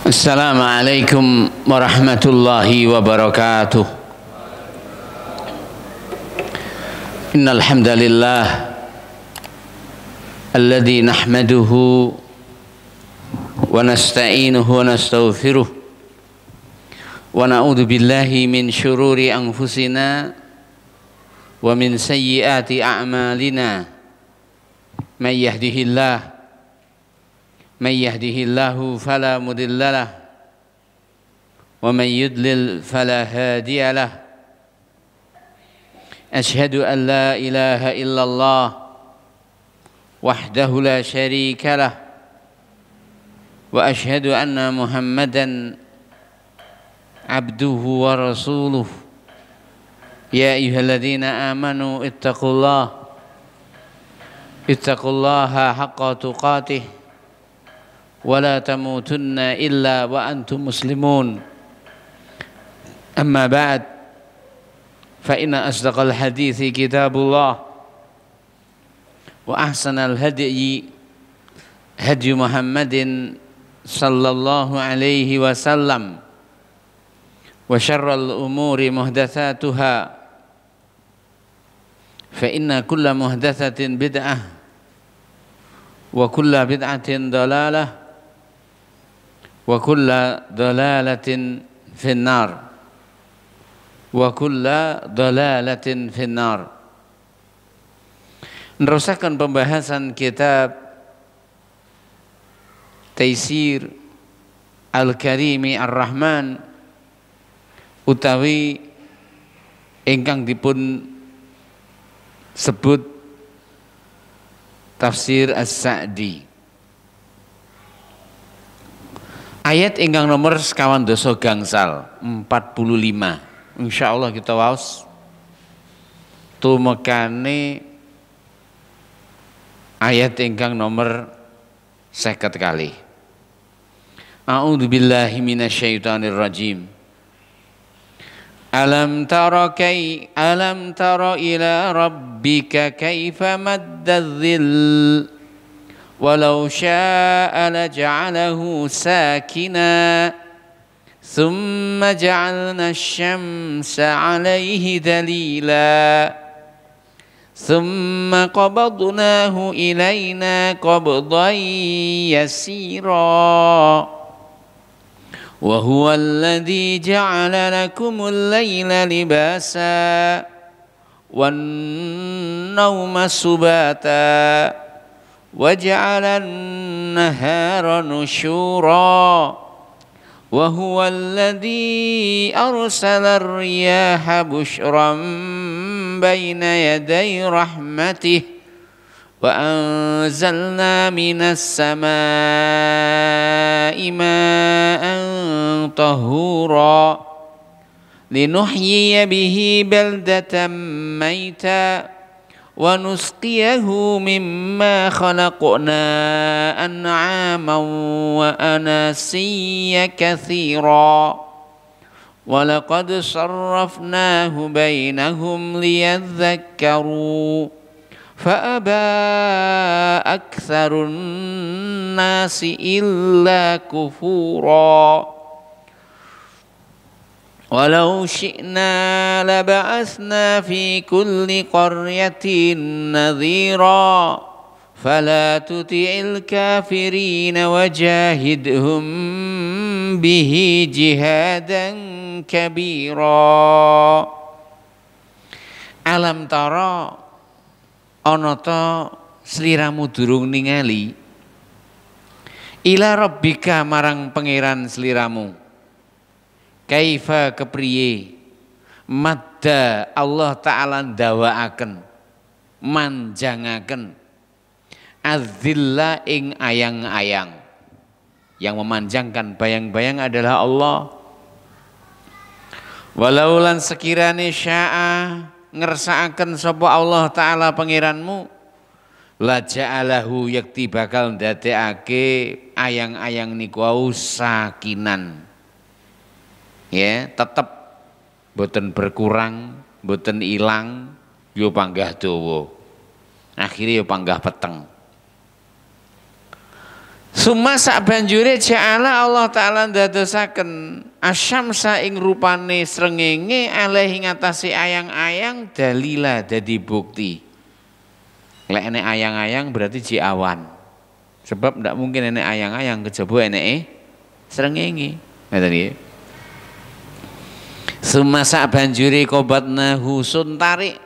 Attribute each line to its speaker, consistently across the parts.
Speaker 1: Assalamualaikum warahmatullahi wabarakatuh. Innal hamdalillah alladzi nahmaduhu wa nasta'inuhu wa nastaghfiruh wa na'udzu billahi min syururi anfusina wa min sayyiati a'malina may yahdihillahu fala mudilla lah wa may yudlil fala hadiya lah. Asyhadu an la ilaha illallah wahdahu la syarika lah wa asyhadu anna Muhammadan abduhu wa rasuluh. Ya ayyuhalladzina amanu ittaqullaha haqqa tuqatih wa la tamutunna illa wa antum muslimun. Amma ba'd, fa inna asdaqal hadithi kitabullah wa ahsanal hadyi hadyu Muhammadin sallallahu alaihi wasallam wa syarral umuri muhdatsatuha fa inna kulla muhdatsatin bid'ah wa kulla bid'atin dalalah wa kulla dalalatin finnar wa kulla dalalatin finnar. Meneruskan pembahasan kitab Taisir Al-Karimi Ar-Rahman utawi ingkang dipun sebut Tafsir As-Sa'di. Ayat ingkang nomor sekawan doso gangsal 45. Insyaallah kita waos tumekane ayat ingkang nomor 50 kali. A'udzu billahi minasyaitonir rajim. Alam tara ila rabbika kaifa maddadh-dhill walau syaa laja'alahu sakina thumma ja'alna asy-syamsa 'alaihi dalila thumma qabadnahu ilaina qabdan yasira wa huwa alladhi ja'ala lakumul layla libasa wan nawma subata wa ja'ala an-nahara nushura wa huwa alladhi arsala ar-riyaha bushran bayna yaday rahmatih wa anzalna minas samaa'i ma'an tahura linuhyiya bihi baldatan mayta wa nusqiyahu mimma khalaqna an'aman wa anasiya katsira wa laqad sarrafnahu bainahum liyadhakkaru fa aba aktsarun nasi illa kufura walau syi'na laba'atsna fi kulli qaryatin nadhira fala tuti'il kafirina wajahidhum bihi jihadan kabira. Alam tara ana ta sliramu durung ningali ila rabbika marang pangeran sliramu kaifa kepriye madda Allah Ta'ala ndawaaken manjangaken adzilla ing ayang-ayang. Yang memanjangkan bayang-bayang adalah Allah. Walau lan sekirane syaa ngersakaken sapa Allah Ta'ala pangeranmu la ja'alahu yakti bakal ndadekake ayang-ayang niku sakinan. Ya, tetap boten berkurang, boten ilang, yo panggah dawa. Akhire yo panggah peteng. Summa sak banjure ja'ala Allah taala ndadosaken asyamsa ing rupane srengenge alaihi ngatasi ayang-ayang dalila dadi bukti. Lek enek ayang-ayang berarti ji awan. Sebab ndak mungkin enek ayang-ayang kejaba eneke srengenge. Ngoten nggih. Summa sak banjure qabatnahu sun tarik.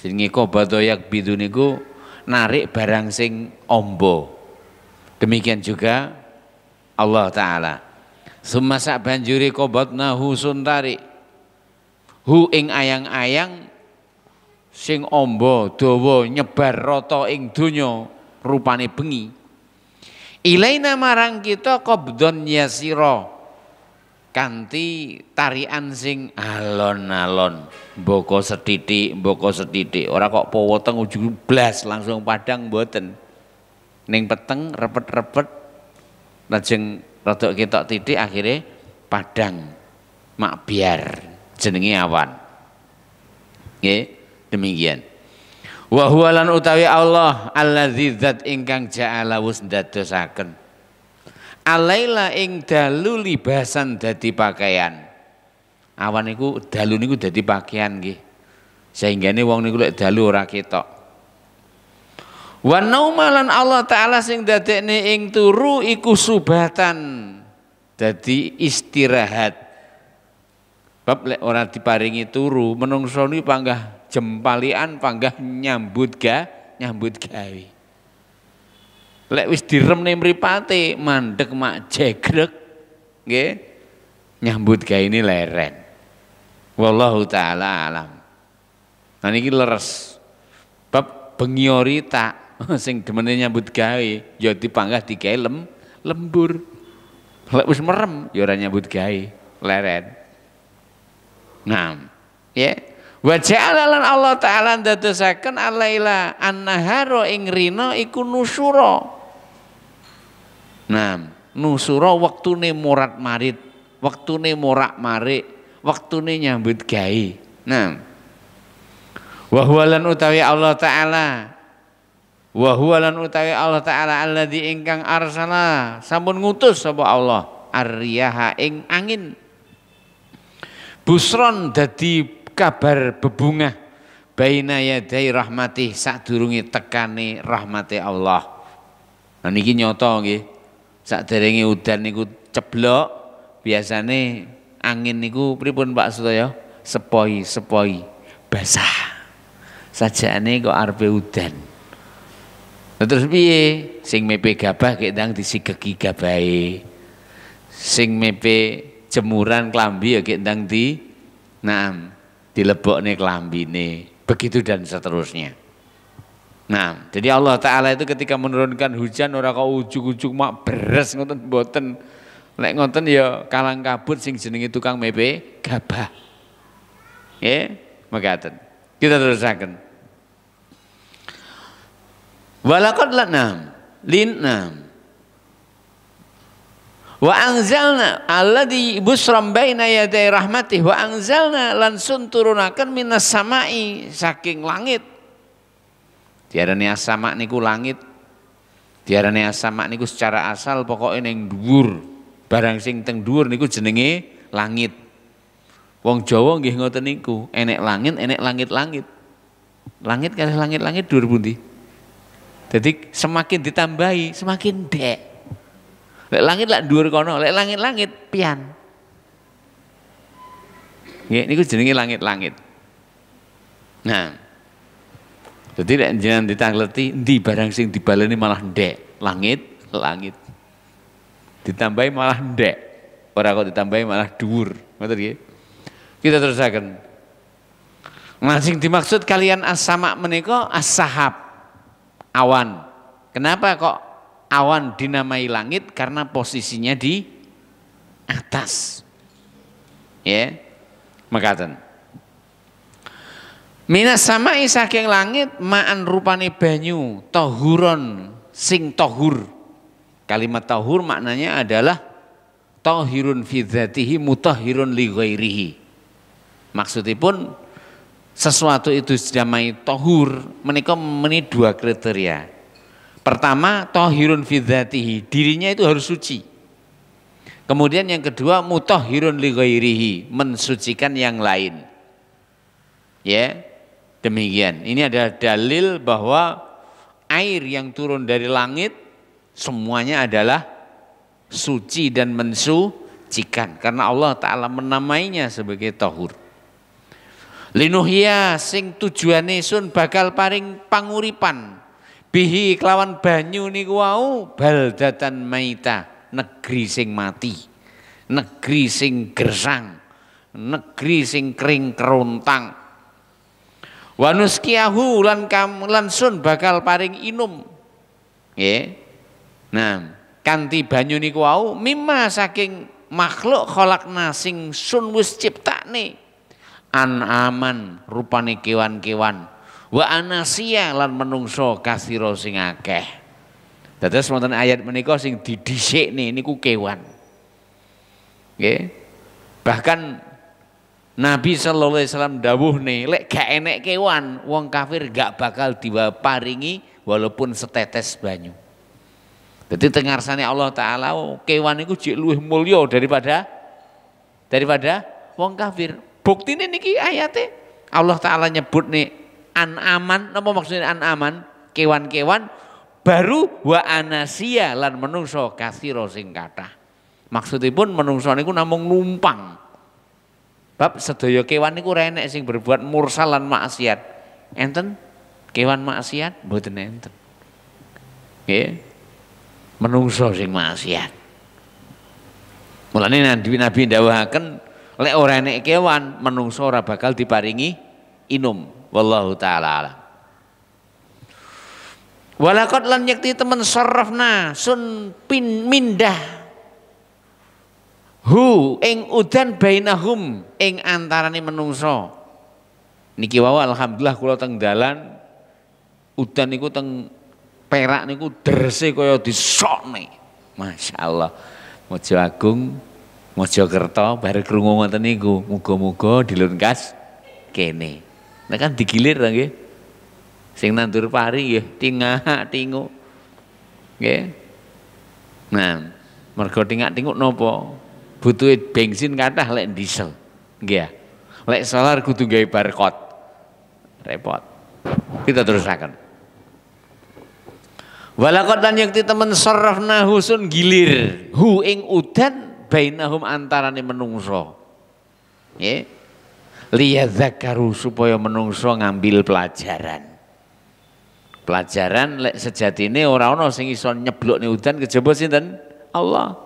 Speaker 1: Jenenge qabadhayak bidu niku narik barang sing amba. Demikian juga Allah Ta'ala. Summa sak banjuri qabatnahu suntari hu ing ayang-ayang sing amba dawa nyebar rata ing donya rupane bengi. Ilaina marang kita qabdon yasira kanthi tarian sing alon-alon, mboko sethithik ora kok powoteng ujug blas langsung padang mboten. Ning peteng repet-repet lajeng rada ketok titik akhirnya padang mak biar jenenge awan. Nggih, demikian. Wa huwa lan utawi Allah allazi zat ingkang ja'ala wis ndadosaken alaila ing dalu libasan dadi pakaian. Awan niku dalu niku dadi pakaian nggih. Sainggane wong niku lek dalu ora ketok. Wa naumalan Allah Ta'ala sing dadekne ing turu iku subatan dadi istirahat. Bab lek ora diparingi turu menungso niku panggah jempalian panggah nyambut gawe. Lek wis diremne mripate mandeg mak jegrek nggih nyambut gawe ini leren. Wallahu taala alam. Nah niki leres. Bab bengi orita sing demene nyambut gawe ya dipanggah digawe lembur. Lek wis merem ya ora nyambut gawe, leren. Nah, ya. Wa ja'ala lan Allah taala ndadosaken alaila annahara ing rina iku nusura. Nah, nusura wektune morat-marit, wektune morak-marik, wektune nyambut gawe. Nah, wa huwa lan utawi Allah taala wa huwa lan utawi Allah taala alladzi ingkang arsala sampun ngutus sapa Allah ar-riyaha ing angin busron dadi kabar bebungah baina yadai rahmatih sadurunge tekane rahmate Allah. Nah niki nyoto nggih. Saderenge udan niku ceblok biasane angin niku pripun Pak Sutoyo? Sepoi basah. Sajane kok arepe udan. Terus piye? Sing mepe gabah kek ndang disigeki gabahe. Sing mepe jemuran klambi ya kek ndang dilebokne klambine. Begitu dan seterusnya. Nah, jadi Allah Ta'ala itu ketika menurunkan hujan ora kok ujug-ujug mak beres ngoten mboten. Lek ngoten ya kalang kabut sing jenenge tukang mepe gabah. Nggih, mekaten. Kita terusaken. Walaqad lanam linnam wa anzalna alladzi busram baina yaday rahmatih wa anzalna lan sun turunaken minas samai saking langit. Diarani as-sama niku langit. Diarani as-sama niku secara asal pokoknya ning dhuwur. Barang sing teng dhuwur niku jenenge langit. Wong Jawa nggih ngoten niku, enek langit, enek langit-langit. Langit kalih langit-langit dhuwur pundi? Jadi semakin ditambahi semakin dek. Lek langit lak dhuwur kono, lek langit-langit pian. Nggih niku jenenge langit-langit. Nah, jadi lek jenengan ditangleti endi barang sing dibaleni malah ndek, langit. Ditambahi malah ndek. Ora kok ditambahi malah dhuwur. Ngoten nggih. Kita terusaken. Nah, sing dimaksud kalian as-sama menika as-sahab. Awan. Kenapa kok awan dinamai langit? Karena posisinya di atas. Ya. Mekaten. Minas samai saking langit ma'an rupane banyu tohuron sing tohur. Kalimat tohur maknanya adalah tohirun fi dzatihi mutahhirun li ghairihi. Maksudipun sesuatu itu dinamai tohur menika meni dua kriteria. Pertama, tohirun fi dzatihi, dirinya itu harus suci. Kemudian yang kedua, mutahhirun li ghairihi, mensucikan yang lain. Ya, demikian. Ini ada dalil bahwa air yang turun dari langit semuanya adalah suci dan mensucikan karena Allah Ta'ala menamainya sebagai tahur. Linuhya sing tujuane sun bakal paring panguripan bihi kelawan banyu niku wau baldatan maita, negeri sing mati, negeri sing gersang, negeri sing kering kerontang. Wa nuskiyahu lan sun bakal paring inum. Nggih. Nah, kanthi banyu niku wau mimma saking makhluk khalaqna sing sun wis ciptakne. Aman rupane kewan-kewan. Wa anasiya lan menungso kasira sing akeh. Dados wonten ayat menika sing didhisikne niku kewan. Nggih. Bahkan Nabi sallallahu alaihi wasallam dawuhne lek gak enek kewan wong kafir gak bakal diparingi walaupun setetes banyu. Jadi tengarsane Allah Ta'ala kewan itu jek luwih mulya daripada wong kafir. Buktine niki ayate Allah Ta'ala nyebut nih an-aman, napa maksudnya an-aman? Kewan-kewan baru wa anasia lan menungso kasira sing kathah. Maksudipun menungso niku namung numpang. Bab sedaya kewan niku renek sing berbuat mursal lan maksiat. Enten kewan maksiat mboten enten. Nggih. Menungso sing maksiat. Mulane Nabi ndhawuhaken lek ora enek kewan menungso ora bakal diparingi inum. Wallahu taala alam. Walaqad lan yakti temen sarrafna sun mindah hu ing udan bainahum ing antarane menungso. Niki wau alhamdulillah kula teng dalan udan niku teng Perak niku drese kaya disokne. Masyaallah. Mojo Agung, Mojokerto bareng krungu ngoten niku, muga-muga dilunkas kene. Nek kan digilir ta nggih. Sing nandur pari nggih tingak-tinguk. Nggih. Nah, mergo tingak-tinguk napa? Butuhe bensin kathah lek diesel. Nggih. Lek solar kudu gawe barcode. Repot. Kita terusaken. Walaqad lan yakti temen sarrafna husun gilir hu ing udan bainahum antarane menungso. Nggih. Liyadzakaru supaya menungso ngambil pelajaran. Pelajaran lek sejatine ora ana sing iso nyeblokne udan kejaba sinten? Allah.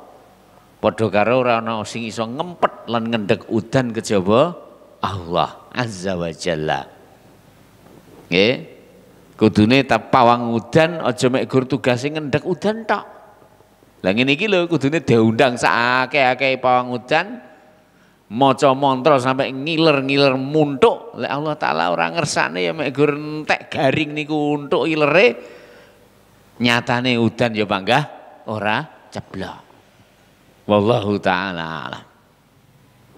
Speaker 1: Padha karo ora ana sing iso ngempet lan ngendhek udan kejaba Allah Azza wa Jalla. Nggih. Kudune tak pawang udan aja mek gur tugase ngendhek udan tok. Lah ngene iki lho kudune diundang sakake-akeh pawang udan maca mantra sampai ngiler-ngiler muntuk. Lek Allah Taala ora ngersakne ya mek gur entek garing niku untuk ilere. Nyatane udan ya panggah ora ceblok. Wallahu taala alam.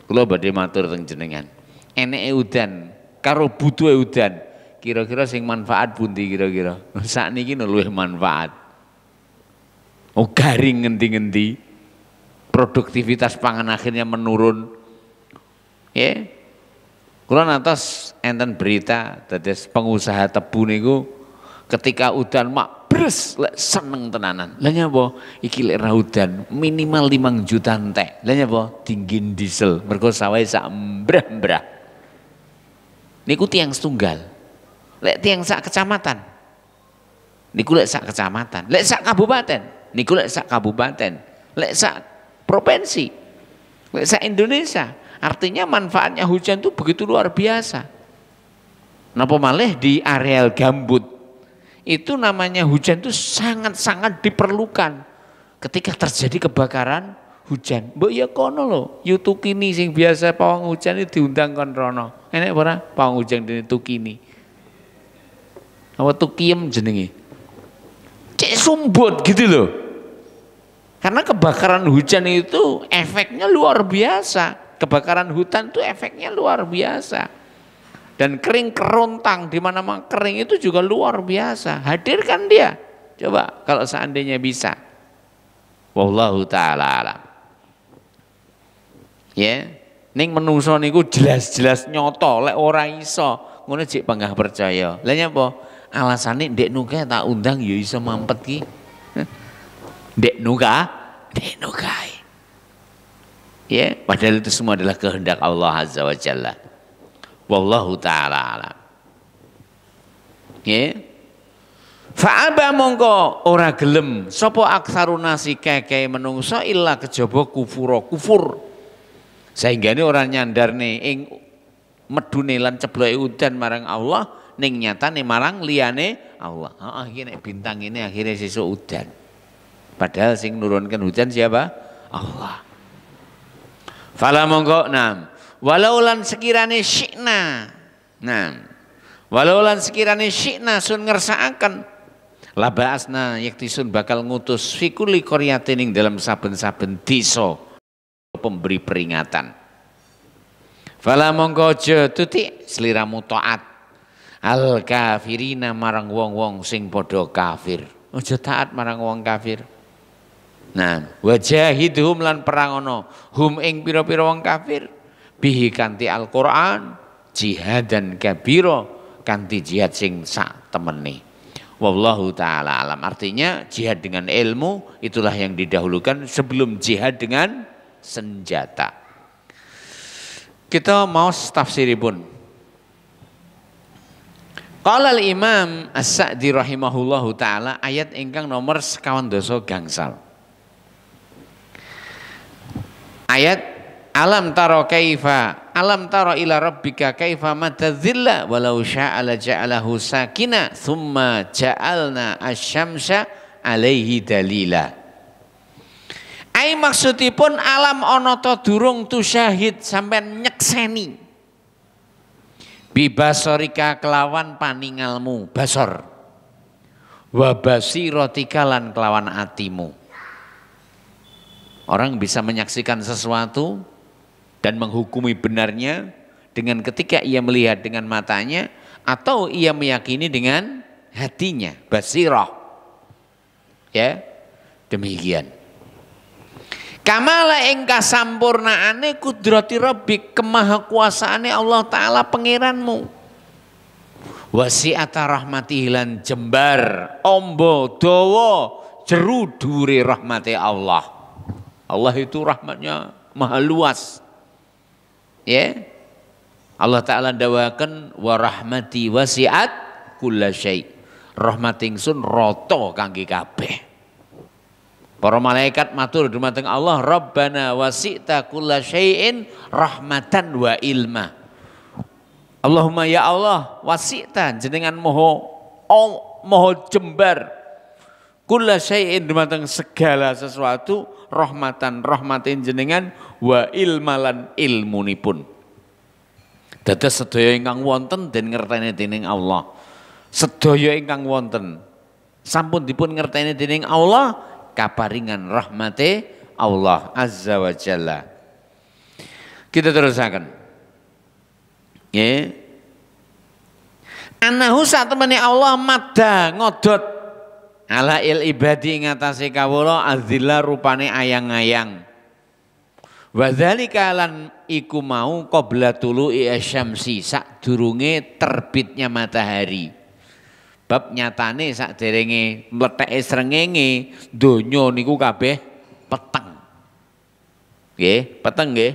Speaker 1: Kula badhe matur teng jenengan. Eneke udan karo butuhe udan. Kira-kira sing manfaat pundi kira-kira? Sakniki luwih manfaat. Oh garing ngendi-ngendi. Produktivitas pangan akhirnya menurun. Ya. Kula nantos enten berita dados pengusaha tebu niku ketika udan mak bres lek seneng tenanan. Lah nyapa? Iki lek ra udan minimal 5 juta entek. Lah nyapa? Dinggin diesel mergo sawahe sak mbrah-mbrah. Niku tiyang setunggal. Lek tiang sak kecamatan, niku lek sak kecamatan, lek sak kabupaten, niku lek sak kabupaten, lek sak provinsi, lek sak Indonesia. Artinya manfaatnya hujan itu begitu luar biasa. Napa malih di areal gambut itu namanya hujan itu sangat-sangat diperlukan ketika terjadi kebakaran hujan. Mbok ya kono lho, Yutukini sing biasa pawang hujan itu diundang kon rono. Enek ora pawang hujan dene Tukini. Apa tukiem jenenge? Cek sumbut gitu loh. Karena kebakaran hujan itu efeknya luar biasa. Kebakaran hutan itu efeknya luar biasa. Dan kering kerontang di mana-mana kering itu juga luar biasa. Hadirkan dia. Coba kalau seandainya bisa. Wallahu taala alam. Ya, ning menungso niku jelas-jelas nyoto lek ora iso ngono jek panggah percaya. Lah nyapa? Alasane ndeknu kae tak undang ya iso mampet ki. Ndeknu kae. Ya, padahal itu semua adalah kehendak Allah Azza wa Jalla. Wallahu taala alam. Ya. Fa'aba mongko ora gelem sapa aksarunasi keke menungso illa kejaba kufur. Sehingga ini orang nyandarne ing medune lan cebloke udan marang Allah ning nyatane marang liyane Allah. Heeh, nek bintang ini akhirnya sesuk udan. Padahal sing nurunkan hujan siapa? Allah. Fala mongko walau lan sekirane syi'na. Walau lan sekirane syi'na sun ngersakaken labasna yaktisun bakal ngutus fikuli qaryatin ing dalam saben-saben desa pemberi peringatan. Fala mongko aja tuti sliramu taat al kafirina marang wong-wong sing padha kafir. Aja taat marang wong kafir. Wajahidhum lan perangono hum ing pira-pira wong kafir bihi kanthi Al-Qur'an jihadan kabira kanthi jihad sing sak temene. Wallahu ta'ala alam. Artinya jihad dengan ilmu itulah yang didahulukan sebelum jihad dengan senjata. Kita mau tafsiripun. Qala al-Imam As-Sa'di rahimahullahu ta'ala ayat ingkang nomor 52 gangsal. Ayat alam taro ila rabbika kaifa matadzilla walau sya'a la ja'alahu sakina thumma ja'alna asyamsa alaihi dalila. Ai maksudipun alam ana ta durung tu syahid sampean nyekseni bibasarika kelawan paningalmu basor wa basiratika lan kelawan atimu. Orang bisa menyaksikan sesuatu dan menghukumi benarnya dengan ketika ia melihat dengan matanya atau ia meyakini dengan hatinya, basirah. Ya, demikian. Kamala ing kasampurnaane kudrati rabbik kemahakuasaane Allah taala pangeranmu. Wasi'ata rahmatihi lan jembar ombo dawa jeru dhuwure rahmate Allah. Allah itu rahmatnya maha luas. Ya, Allah Ta'ala dawakan wa rahmati wasi'at kulla syai'. Rahmat ingsun rata kangge kabeh. Para malaikat matur dumateng Allah, Rabbana wasi'ta kulla syai'in rahmatan wa ilma. Allahumma ya Allah wasi'ta jenengan moho jembar kulla syai'in dumateng segala sesuatu rahmatin jenengan wa ilmalan ilmunipun. Dados sedaya ingkang wonten den ngerteni dening Allah. Sedaya ingkang wonten sampun dipun ngerteni dening Allah kaparingan rahmate Allah Azza wa Jalla. Kita terusaken. Nggih. Anahu satemene Allah madda ngodot ala il ibadi ngatasi kawula azilla rupane ayang-ayang. Wadzalika lan iku mau qabla tulu'i asyamsi sadurunge terbitnya matahari. Bab nyatane sakderenge mletheke srengenge donya niku kabeh peteng. Nggih, peteng nggih.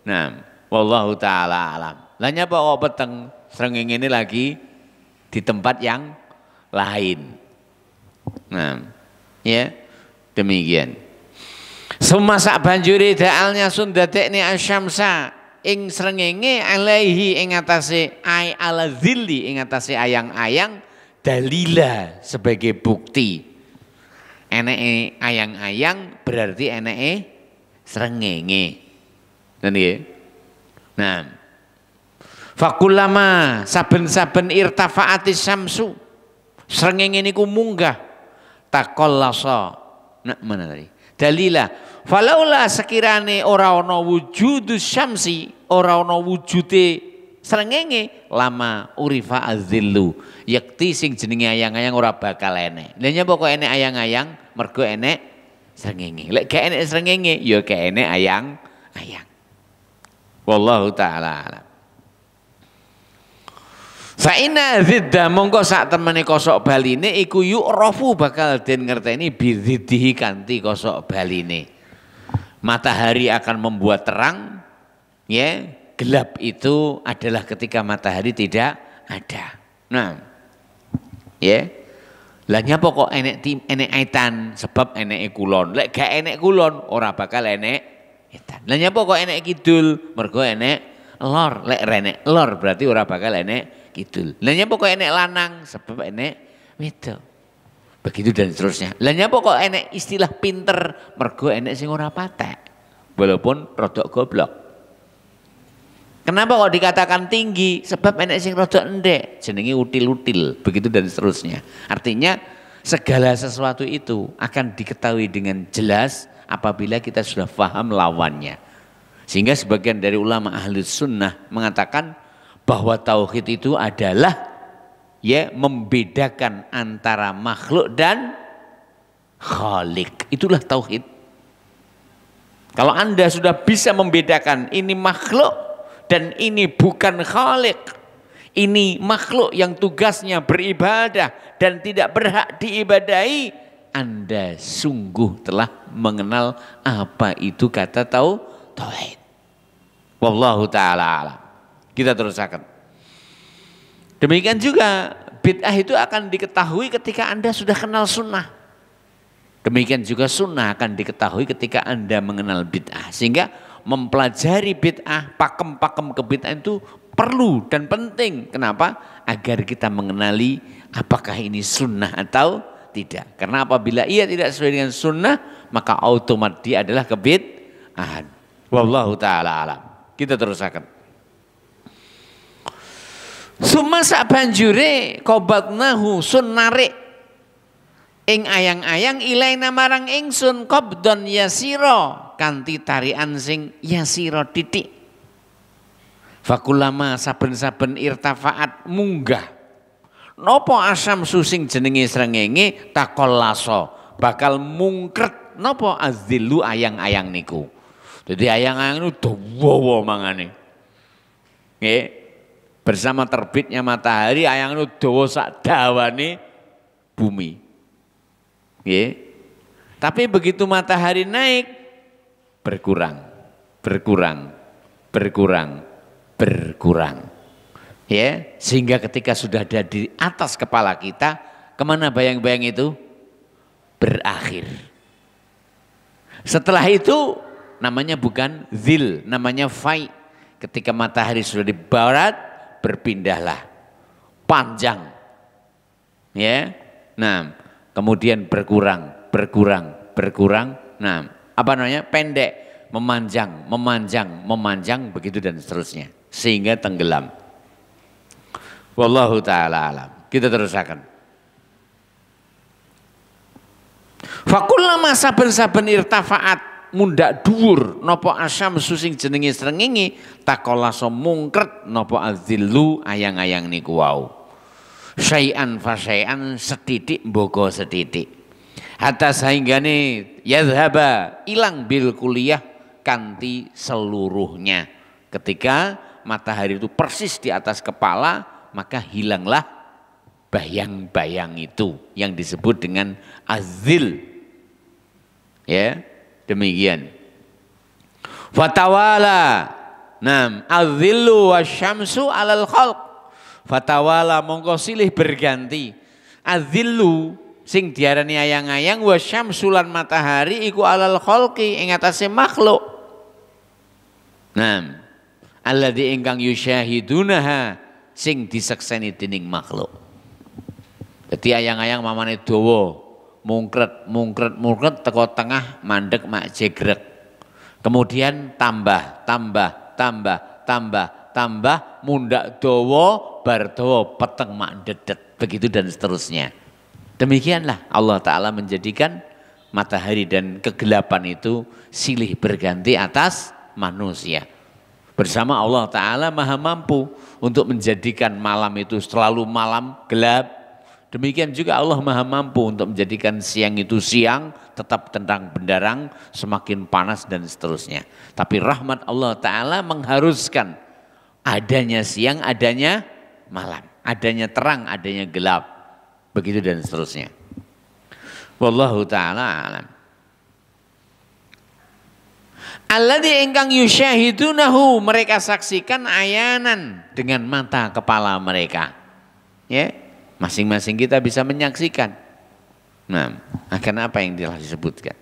Speaker 1: Nah, wallahu taala alam. Lah nyapa kok peteng srengenge ini lagi di tempat yang lain. Nah, ya demikian. Sumasa banjuri da'alnya sundadekni asyamsa ing srengenge alaihi ing atase ay ala zilli ing atase ayang-ayang dalila sebagai bukti. Eneke ayang-ayang berarti eneke srengenge. Nah, fakullama saben-saben irtafa'atis syamsu srengenge niku munggah taqallasa. Nah, mana tadi? Dalila falaula sekirane ora ana wujudus syamsi, ora ana wujude srengenge lama urifa azillu yakti sing jenenge ayang-ayang ora bakal enek. Lha nyapa kok enek ayang-ayang? Mergo enek srengenge. Lek gak enek srengenge ya gak enek ayang-ayang. Wallahu taala alam. Fa inna zidda mongko sak temene kosok baline iku yu'rafu bakal den ngerteni bidziddihi kanthi kosok baline. Matahari akan membuat terang, ya. Gelap itu adalah ketika matahari tidak ada. Nah, ya. Lah nyapa kok enek aitan sebab enek kulon. Lek gak enek kulon ora bakal enek aitan. Lah nyapa kok enek kidul? Mergo enek lor. Lek renek lor berarti ora bakal enek kidul. Lah nyapa kok enek lanang sebab enek wedok. Begitu dan seterusnya. Lah nyapa kok enek istilah pinter? Mergo enek sing ora patek. Walaupun rodok goblok. Kenapa kok dikatakan tinggi? Sebab enek sing rodok endek, jenenge util-util, begitu dan seterusnya. Artinya segala sesuatu itu akan diketahui dengan jelas apabila kita sudah paham lawannya. Sehingga sebagian dari ulama ahli sunnah mengatakan bahwa tauhid itu adalah ya membedakan antara makhluk dan khalik. Itulah tauhid. Kalau Anda sudah bisa membedakan ini makhluk dan ini bukan khalik, ini makhluk yang tugasnya beribadah dan tidak berhak diibadahi, Anda sungguh telah mengenal apa itu kata tauhid. Wallahu ta'ala alam. Kita teruskan. Demikian juga bid'ah itu akan diketahui ketika Anda sudah kenal sunnah. Demikian juga sunnah akan diketahui ketika Anda mengenal bid'ah. Sehingga mempelajari bid'ah, pakem-pakem kebid'ahan itu perlu dan penting. Kenapa? Agar kita mengenali apakah ini sunnah atau tidak. Karena apabila ia tidak sesuai dengan sunnah, maka otomatis dia adalah kebid'ahan. Wallahu ta'ala alam. Kita teruskan. Summa sak banjure qabatnahu sunnare ing ayang-ayang ilaina marang ingsun qabdon yasira kanthi tarian sing yasira titik. Fakulama saben-saben irtafaat munggah napa asam susing jenenge srengenge takollaso bakal mungkret napa azillu ayang-ayang niku. Jadi ayang-ayang itu dawa mangane. Nggih. Bersama terbitnya matahari ayang itu dawa sak dawane bumi. Ya. Tapi begitu matahari naik berkurang. Ya, sehingga ketika sudah ada di atas kepala kita, kemana bayang-bayang itu? Berakhir. Setelah itu namanya bukan zil, namanya fai. Ketika matahari sudah di barat, berpindahlah panjang. Ya. Nah, kemudian berkurang. Nah, apa namanya? Pendek, memanjang, begitu dan seterusnya. Sehingga tenggelam. Wallahu ta'ala alam. Kita teruskan. Fakullama saben-saben irtafaat mundak dhuwur napa asyam susing jenenge srengenge takolasa mungkret napa azillu ayang-ayang niku wau. Syai'an fa syai'an setitik mbogo setitik. Hatta sahinggane yadhhaba ilang bil kuliah kanthi seluruhnya. Ketika matahari itu persis di atas kepala, maka hilanglah bayang-bayang itu yang disebut dengan azil. Ya, demikian. Fatawala nam azillu wasyamsu alal khalq. Fatawala mongko silih berganti. Azillu sing diarani ayang-ayang wasyamsu lan matahari iku alal khalqi ing atase makhluk. Nam alladzi ingkang yusyahidunaha sing disekseni dening makhluk. Jadi ayang-ayang mamane dawa, mungkret teko tengah mandek mak jegrek. Kemudian tambah, mundak dawa, bar dawa peteng mak dedet, begitu dan seterusnya. Demikianlah Allah Ta'ala menjadikan matahari dan kegelapan itu silih berganti atas manusia. Bersama Allah Ta'ala maha mampu untuk menjadikan malam itu selalu malam gelap. Demikian juga Allah maha mampu untuk menjadikan siang itu siang, tetap tentang benderang, semakin panas dan seterusnya. Tapi rahmat Allah Ta'ala mengharuskan adanya siang, adanya malam. Adanya terang, adanya gelap. Begitu dan seterusnya. Wallahu Ta'ala alam. Alladzi ingkang yusyahidunahu, mereka saksikan ayanan dengan mata kepala mereka. Ya, masing-masing kita bisa menyaksikan. Nah, akan apa yang telah disebutkan.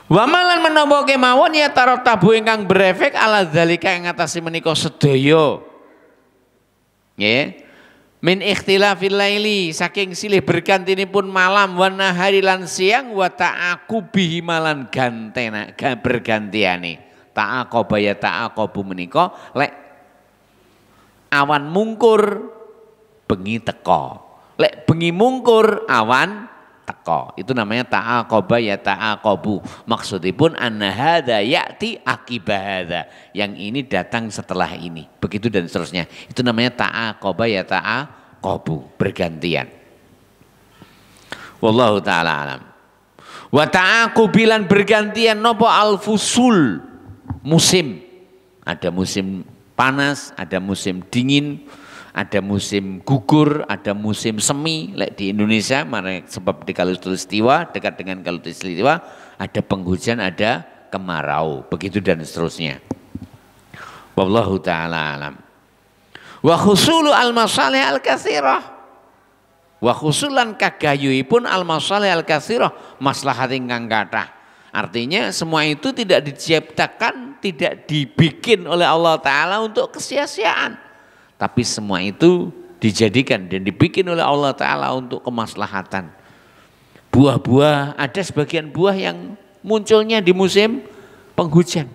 Speaker 1: Wa malan menapa kemawon ya tarotabu ingkang berefek ala dzalika ing atase menika sedaya. Ya. Min ikhtilafil laili, saking silih bergantinipun malam wa nahari lan siang, wa ta'aqubihi malan gantena bergantiane. Ta'aqaba ya ta'aqabu menika lek awan mungkur bengi teka. Lek bengi mungkur awan teka. Itu namanya ta'aqaba ya ta'aqabu. Maksudipun anna hadza ya'ti akiba hadza. Yang ini datang setelah ini. Begitu dan seterusnya. Itu namanya ta'aqaba ya ta'aqabu, bergantian. Wallahu ta'ala alam. Wa ta'aqubilan bergantian nopo al-fusul, musim. Ada musim panas, ada musim dingin, ada musim gugur, ada musim semi. Lek di Indonesia, sebab di Khatulistiwa, dekat dengan Khatulistiwa, ada penghujan, ada kemarau, begitu dan seterusnya. Wallahu ta'ala alam. Wa khusulu al-masalih al-katsirah. Wa khusulan kagayuhipun al-masalih al-katsirah, maslahat ingkang kathah. Artinya semua itu tidak diciptakan, tidak dibikin oleh Allah Ta'ala untuk kesia-siaan. Tapi semua itu dijadikan dan dibikin oleh Allah Ta'ala untuk kemaslahatan. Buah-buah, ada sebagian buah yang munculnya di musim penghujan.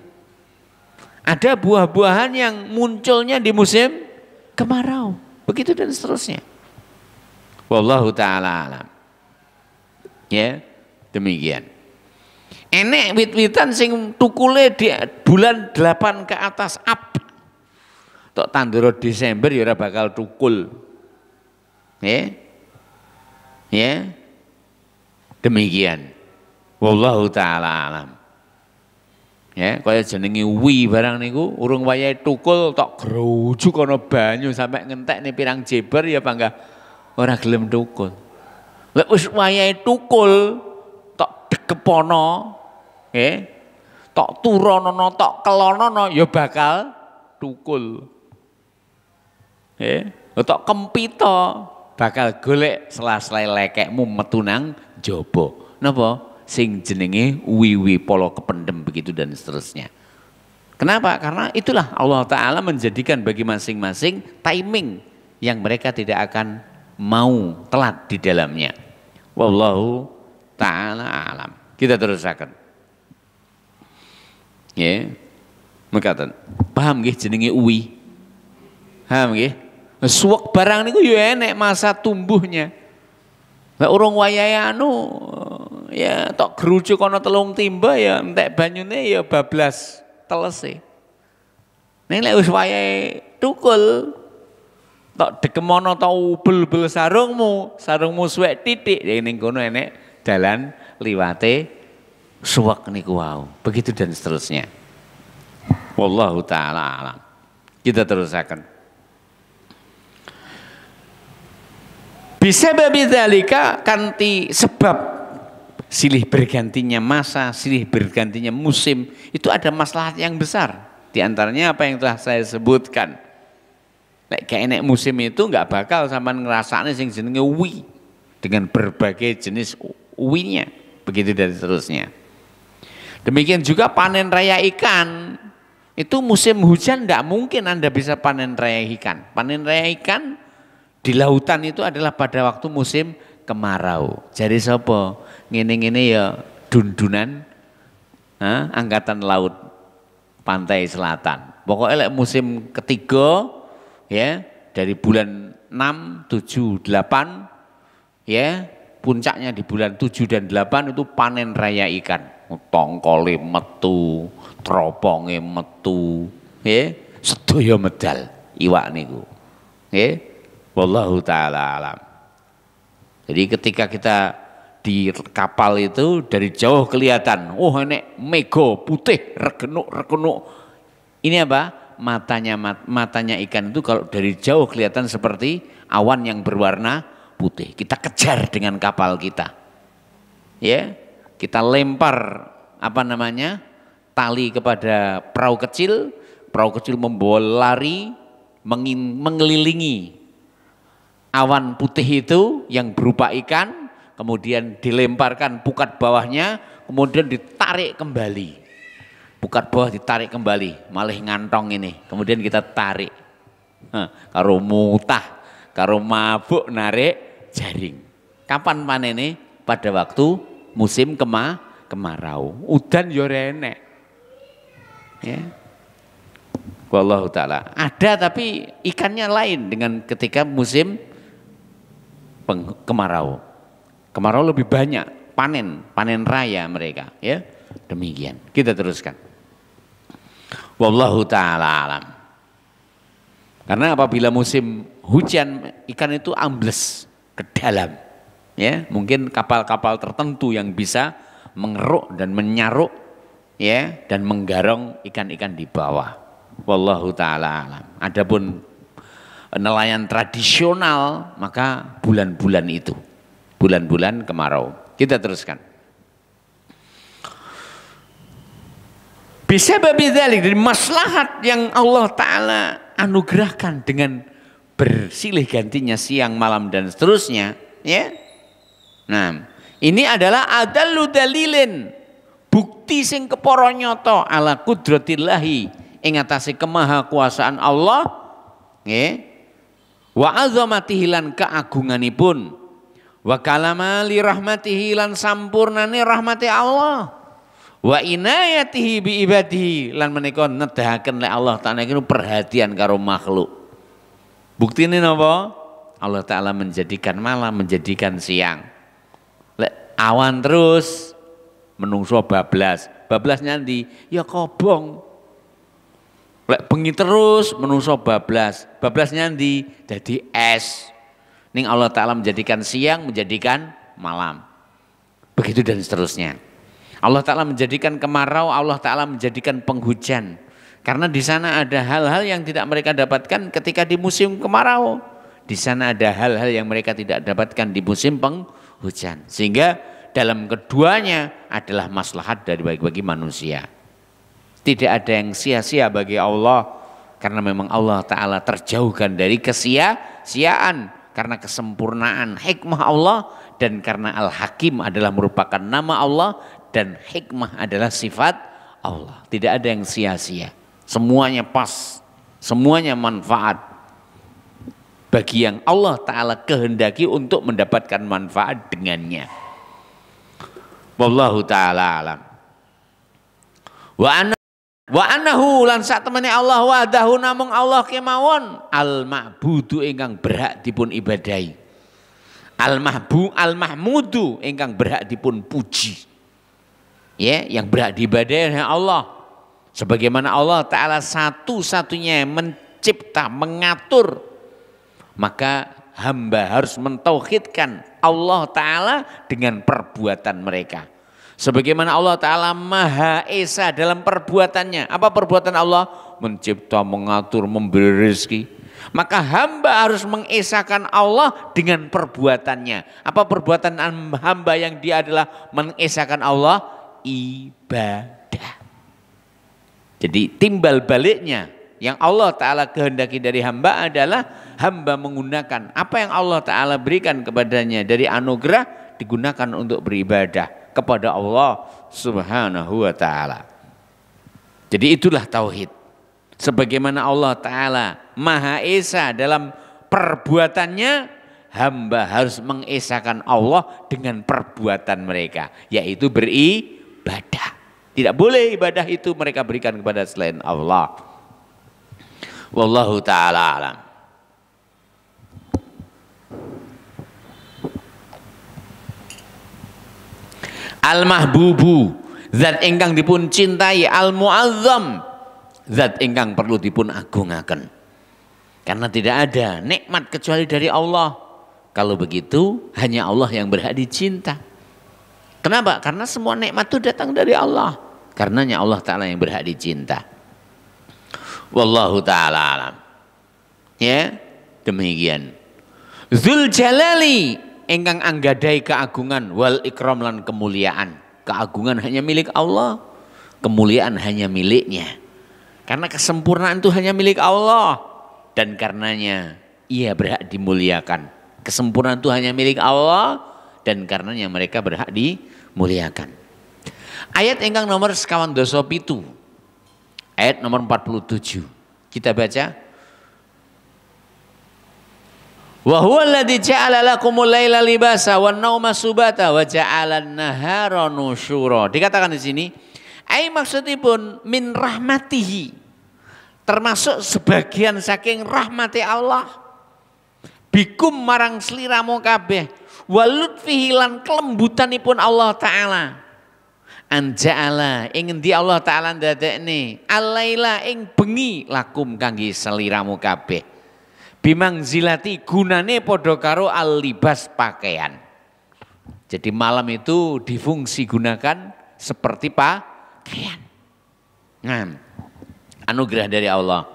Speaker 1: Ada buah-buahan yang munculnya di musim kemarau. Begitu dan seterusnya. Wallahu ta'ala alam. Ya, demikian. Enek wit-witan sing tukule di bulan 8 ke atas up. Tok tandur Desember ya ora bakal tukul. Ya. Ya. Demikian. Wallahu taala alam. Ya, kaya jenenge wi barang niku urung wayahe tukul tok grujuk ana banyu sampai ngentekne pirang jeber ya bangga ora gelem tukul. Lek wis wayahe tukul tok degepono, tok turonono, tok kelonono ya bakal tukul. Tok kempito bakal golek sela-sela lekekmu metu nang jaba. Napa? Sing jenenge wiwi polo kependem begitu dan seterusnya. Kenapa? Karena itulah Allah Ta'ala menjadikan bagi masing-masing timing yang mereka tidak akan mau telat di dalamnya. Wallahu Ta'ala alam. Kita terusakan. Ya, mekaten. Paham nggih jenenge uwi? Paham nggih? Suwek barang niku yo enek masa tumbuhnya. Lah urung wayahe anu ya tok gerujuk ana telung timba ya entek banyune ya bablas telese. Ning lek wis wayahe tukul tok dekemono ta ubel-ubel sarungmu suwek titik ya ning kono enek dalan liwate suwek niku wau. Begitu dan seterusnya. Wallahu taala alam. Kita terusaken. Bisa babidzalika kanti sebab silih bergantinya masa, silih bergantinya musim itu ada maslahat yang besar. Di antaranya apa yang telah saya sebutkan. Lek gak enek musim itu nggak bakal sampean ngrasakne sing jenenge uwi dengan berbagai jenis uwinya, begitu dan seterusnya. Demikian juga panen raya ikan. Itu musim hujan tidak mungkin Anda bisa panen raya ikan. Panen raya ikan di lautan itu adalah pada waktu musim kemarau. Jadi sapa? Ngene-ngene ya dundunan angkatan laut pantai selatan. Pokoknya lek musim ketiga ya dari bulan 6, 7, 8 ya puncaknya di bulan 7 dan 8 itu panen raya ikan. Tongkole metu, teroponge metu, Nggih, sedaya medal iwak niku. Nggih. Wallahu taala alam. Jadi ketika kita di kapal itu dari jauh kelihatan, oh ini mega putih, regenuk. Ini apa? Matanya ikan itu kalau dari jauh kelihatan seperti awan yang berwarna putih. Kita kejar dengan kapal kita. Ya, kita lempar tali kepada perahu kecil membawa lari mengelilingi awan putih itu yang berupa ikan, kemudian dilemparkan pukat bawahnya, kemudian ditarik kembali. Pukat bawah ditarik kembali, malah ngantong ini. Kemudian kita tarik. Karo mutah, karo mabuk narik jaring. Kapan panene? Pada waktu musim kemarau. Udan yo enek. Ya. Wallahu taala. Ada tapi ikannya lain dengan ketika musim kemarau. Kemarau lebih banyak, panen raya mereka, ya. Demikian. Kita teruskan. Wallahu ta'ala alam. Karena apabila musim hujan ikan itu ambles ke dalam, ya mungkin kapal-kapal tertentu yang bisa mengeruk dan menyaruk, ya dan menggarong ikan-ikan di bawah. Wallahu ta'ala alam. Adapun nelayan tradisional maka bulan-bulan itu, bulan-bulan kemarau. Kita teruskan. Bisa babi dzalik, dari maslahat yang Allah Ta'ala anugerahkan dengan bersilih gantinya siang malam dan seterusnya, ya. Nah, ini adalah adallu dalilin, bukti sing kepara nyata ala qudratillahi ing atase kemahakuasaan Allah, nggih. Wa azamatihi lan keagunganipun, wa kalamali rahmatihi lan sampurnane rahmati Allah. Wa inayatihi bi ibadihi lan menika nedahaken lek Allah Ta'ala iku perhatian karo makhluk. Buktine napa? Allah Ta'ala menjadikan malam, menjadikan siang. Lek awan terus menungso bablas. Bablasnya ndi? Ya kobong. Lek bengi terus menungso bablas. Bablasnya ndi? Dadi es. Ning Allah Ta'ala menjadikan siang, menjadikan malam. Begitu dan seterusnya. Allah Ta'ala menjadikan kemarau, Allah Ta'ala menjadikan penghujan. Karena di sana ada hal-hal yang tidak mereka dapatkan ketika di musim kemarau. Di sana ada hal-hal yang mereka tidak dapatkan di musim penghujan. Sehingga dalam keduanya adalah maslahat dari bagi manusia. Tidak ada yang sia-sia bagi Allah. Karena memang Allah Ta'ala terjauhkan dari kesia-siaan. Karena kesempurnaan hikmah Allah. Dan karena Al-Hakim adalah merupakan nama Allah. Dan hikmah adalah sifat Allah. Tidak ada yang sia-sia. Semuanya pas. Semuanya manfaat. Bagi yang Allah Ta'ala kehendaki untuk mendapatkan manfaat dengannya. Wallahu ta'ala alam. Wa annahu lan sak temene Allah wahdahu namung Allah kemawon al-ma'budu ingkang berhak dipun ibadahi. Al-mahmudu ingkang berhak dipun puji. Ya, yang berhak diibadahi oleh Allah. Sebagaimana Allah Ta'ala satu-satunya yang mencipta, mengatur, maka hamba harus mentauhidkan Allah Ta'ala dengan perbuatan mereka. Sebagaimana Allah Ta'ala Maha Esa dalam perbuatannya. Apa perbuatan Allah? Mencipta, mengatur, memberi rezeki. Maka hamba harus mengesakan Allah dengan perbuatannya. Apa perbuatan hamba yang dia adalah mengesakan Allah? Ibadah. Jadi timbal baliknya yang Allah Ta'ala kehendaki dari hamba adalah hamba menggunakan apa yang Allah Ta'ala berikan kepadanya dari anugerah digunakan untuk beribadah kepada Allah Subhanahu wa Ta'ala. Jadi itulah tauhid. Sebagaimana Allah Ta'ala Maha Esa dalam perbuatannya, hamba harus mengesakan Allah dengan perbuatan mereka, yaitu beribadah. Tidak boleh ibadah itu mereka berikan kepada selain Allah. Wallahu ta'ala alam. Al-mahbubu, zat ingkang dipun cintai, al-mu'azzam, zat ingkang perlu dipun agungaken. Karena tidak ada nikmat kecuali dari Allah. Kalau begitu hanya Allah yang berhak dicinta. Kenapa? Karena semua nikmat itu datang dari Allah. Karenanya Allah Ta'ala yang berhak dicinta. Wallahu ta'ala alam. Ya, demikian. Dzul Jalali ingkang anggadai keagungan wal ikram lan kemuliaan. Keagungan hanya milik Allah, kemuliaan hanya miliknya. Karena kesempurnaan itu hanya milik Allah dan karenanya ia berhak dimuliakan. Kesempurnaan itu hanya milik Allah dan karenanya mereka berhak dimuliakan. Ayat ingkang nomor 97. Ayat nomor 47. Kita baca. Wa huwa alladzi ja'ala lakumul laila libasa wan nauma subata wa ja'ala an-nahara nusyura. Dikatakan di sini, ai maksudipun min rahmatihi. Termasuk sebagian saking rahmati Allah. Bikum marang sliramu kabeh. Wa lutfihi lan kelembutanipun Allah Ta'ala. Anja'ala ing endi Allah Ta'ala ndadekne alaila ing bengi lakum kangge sliramu kabeh. Bimang zilati gunane podo karo al-libas pakaian. Jadi malam itu difungsi gunakan seperti pakaian. Nah, anugerah dari Allah.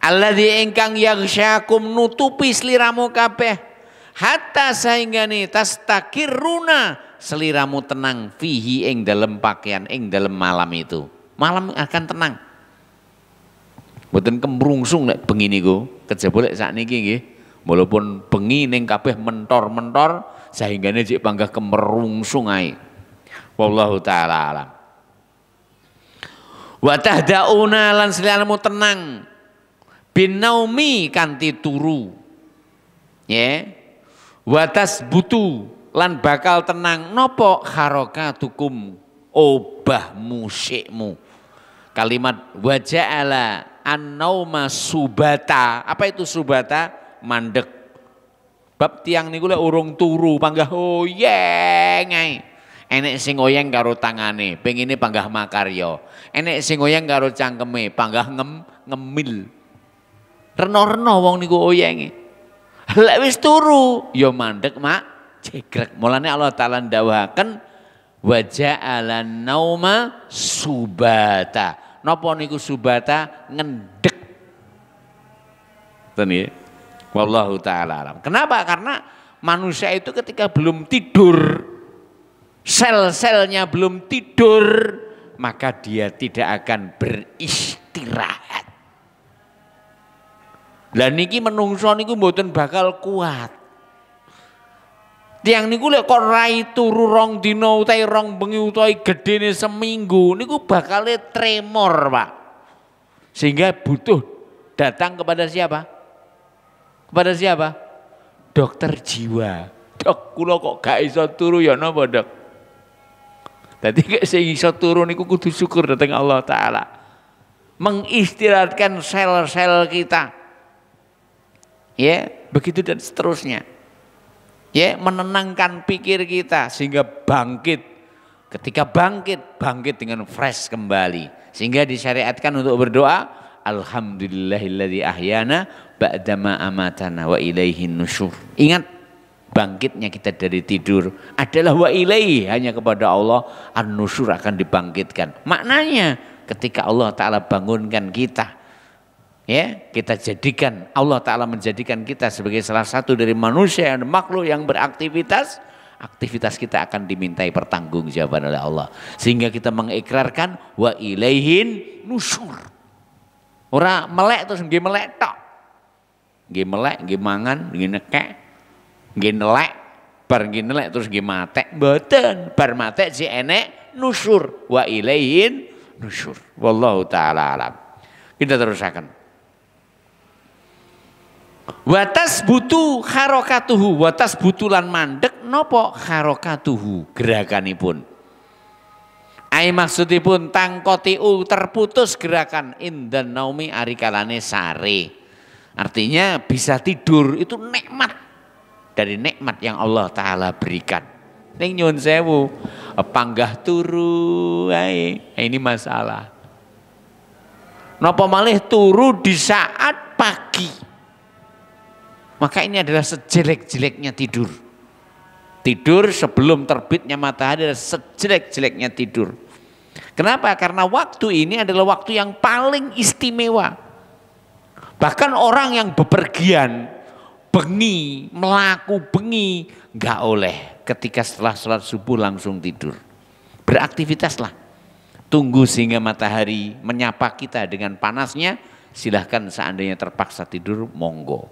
Speaker 1: Alladzi ingkang yaghsyakum nutupi sliramu kabeh hatta sahinggane tastakiruna seliramu tenang fihi ing dalam pakaian ing dalam malam itu. Malam akan tenang. Mboten kemrungsung nek bengi niku, kejaba lek sakniki nggih. Walaupun bengi ning kabeh mentor-mentor sahinggane jek panggah kemerungsung ae. Wallahu taala alam. Wa tahdauna lan seliramu tenang binaumi kanthi turu. Ya. Wa tasbutu lan bakal tenang nopo harakatukum obah musikmu. Kalimat waja'ala an-nauma subata. Apa itu subata? Mandek. Bab tiang niku lek urung turu panggah oyeng ae. Enek sing oyeng karo tangane, pengine panggah makarya. Enek sing oyeng karo cangkeme, panggah ngemil. Reno-reno wong niku oyenge. Lek wis turu ya mandek mak jegrek. Mulane Allah Ta'ala ndawuhaken wa ja'alan nauma subata. Napa niku subata? Ngendek. Ten wallahu taala alam. Kenapa? Karena manusia itu ketika belum tidur, sel-selnya belum tidur, maka dia tidak akan beristirahat. Lah niki menungso niku mboten bakal kuat. Tiang niku lek kok rai turu rong dina utahe rong bengi utahe gedene seminggu niku bakale tremor, Pak. Sehingga butuh datang kepada siapa? Kepada siapa? Dokter jiwa. Dok, kula kok gak iso turu ya napa, Dok? Dadi gak sing iso turu niku kudu syukur datang Allah Ta'ala. Mengistirahatkan sel-sel kita. Ya, begitu dan seterusnya. Ya, menenangkan pikir kita sehingga bangkit. Ketika bangkit dengan fresh kembali. Sehingga disyariatkan untuk berdoa, alhamdulillahilladzi ahyana ba'dama amatana wa ilaihin nusyur. Ingat, bangkitnya kita dari tidur adalah wa ilaihi, hanya kepada Allah an-nusyur akan dibangkitkan. Maknanya ketika Allah Ta'ala bangunkan kita, ya, kita jadikan, Allah Ta'ala menjadikan kita sebagai salah satu dari manusia dan makhluk yang beraktivitas, aktivitas kita akan dimintai pertanggungjawaban oleh Allah. Sehingga kita mengikrarkan wa ilaihin nusyur. Ora melek terus nggih melek tok. Nggih melek, nggih mangan, nggih nekek, nggih nelek, bar nggih nelek terus nggih matek. Mboten, bar matek si enek nusyur, wa ilaihin nusyur. Wallahu taala alam. Kita terusakan. Watas butuh harokatuhu, watas butulan mandek nopo harokatuhu gerakanipun. Ai maksudipun tangkotiu terputus gerakan indan naumi arikalane sare. Artinya bisa tidur itu nikmat dari nikmat yang Allah Ta'ala berikan. Ning nyun sewu panggah turu ae ini masalah. Napa malih turu di saat pagi. Maka ini adalah sejelek-jeleknya tidur. Tidur sebelum terbitnya matahari adalah sejelek-jeleknya tidur. Kenapa? Karena waktu ini adalah waktu yang paling istimewa. Bahkan orang yang bepergian, bengi, melaku bengi, nggak oleh ketika setelah sholat subuh langsung tidur. Beraktivitaslah. Tunggu sehingga matahari menyapa kita dengan panasnya. Silahkan seandainya terpaksa tidur, monggo.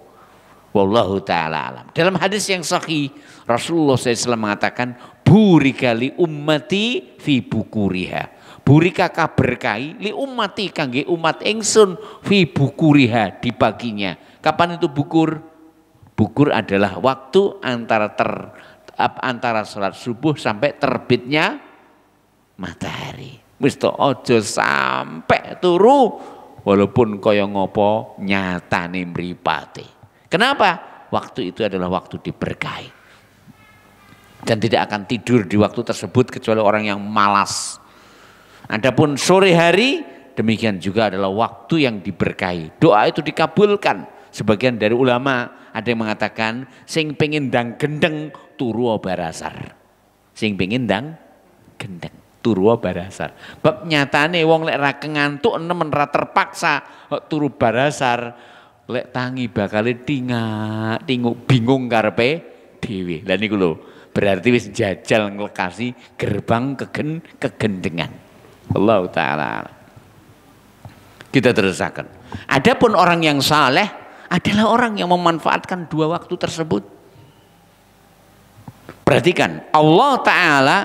Speaker 1: Wallahu ta'ala alam. Dalam hadis yang sahih, Rasulullah SAW mengatakan, burika li ummati fi bukuriha. Burika kaberkahi li ummati kangge umat ingsun fi bukuriha, di paginya. Kapan itu bukur? Bukur adalah waktu antara sholat subuh sampai terbitnya matahari. Wis to aja sampai turu walaupun kaya ngopo nyatane mripate. Kenapa? Waktu itu adalah waktu diberkahi. Dan tidak akan tidur di waktu tersebut kecuali orang yang malas. Adapun sore hari demikian juga adalah waktu yang diberkahi. Doa itu dikabulkan. Sebagian dari ulama ada yang mengatakan sing pengin ndang gendeng turu barasar. Sing pengin ndang gendeng turu barasar. Bab nyatane wong lek ra kengantuk nemen ra terpaksa turu barasar. Lek tangi bakal tinguk bingung karepe dhewe. Lah niku lho, berarti wis jajal nglekasi gerbang kegendengan. Allah taala. Kita terusaken. Adapun orang yang saleh adalah orang yang memanfaatkan dua waktu tersebut. Perhatikan, Allah taala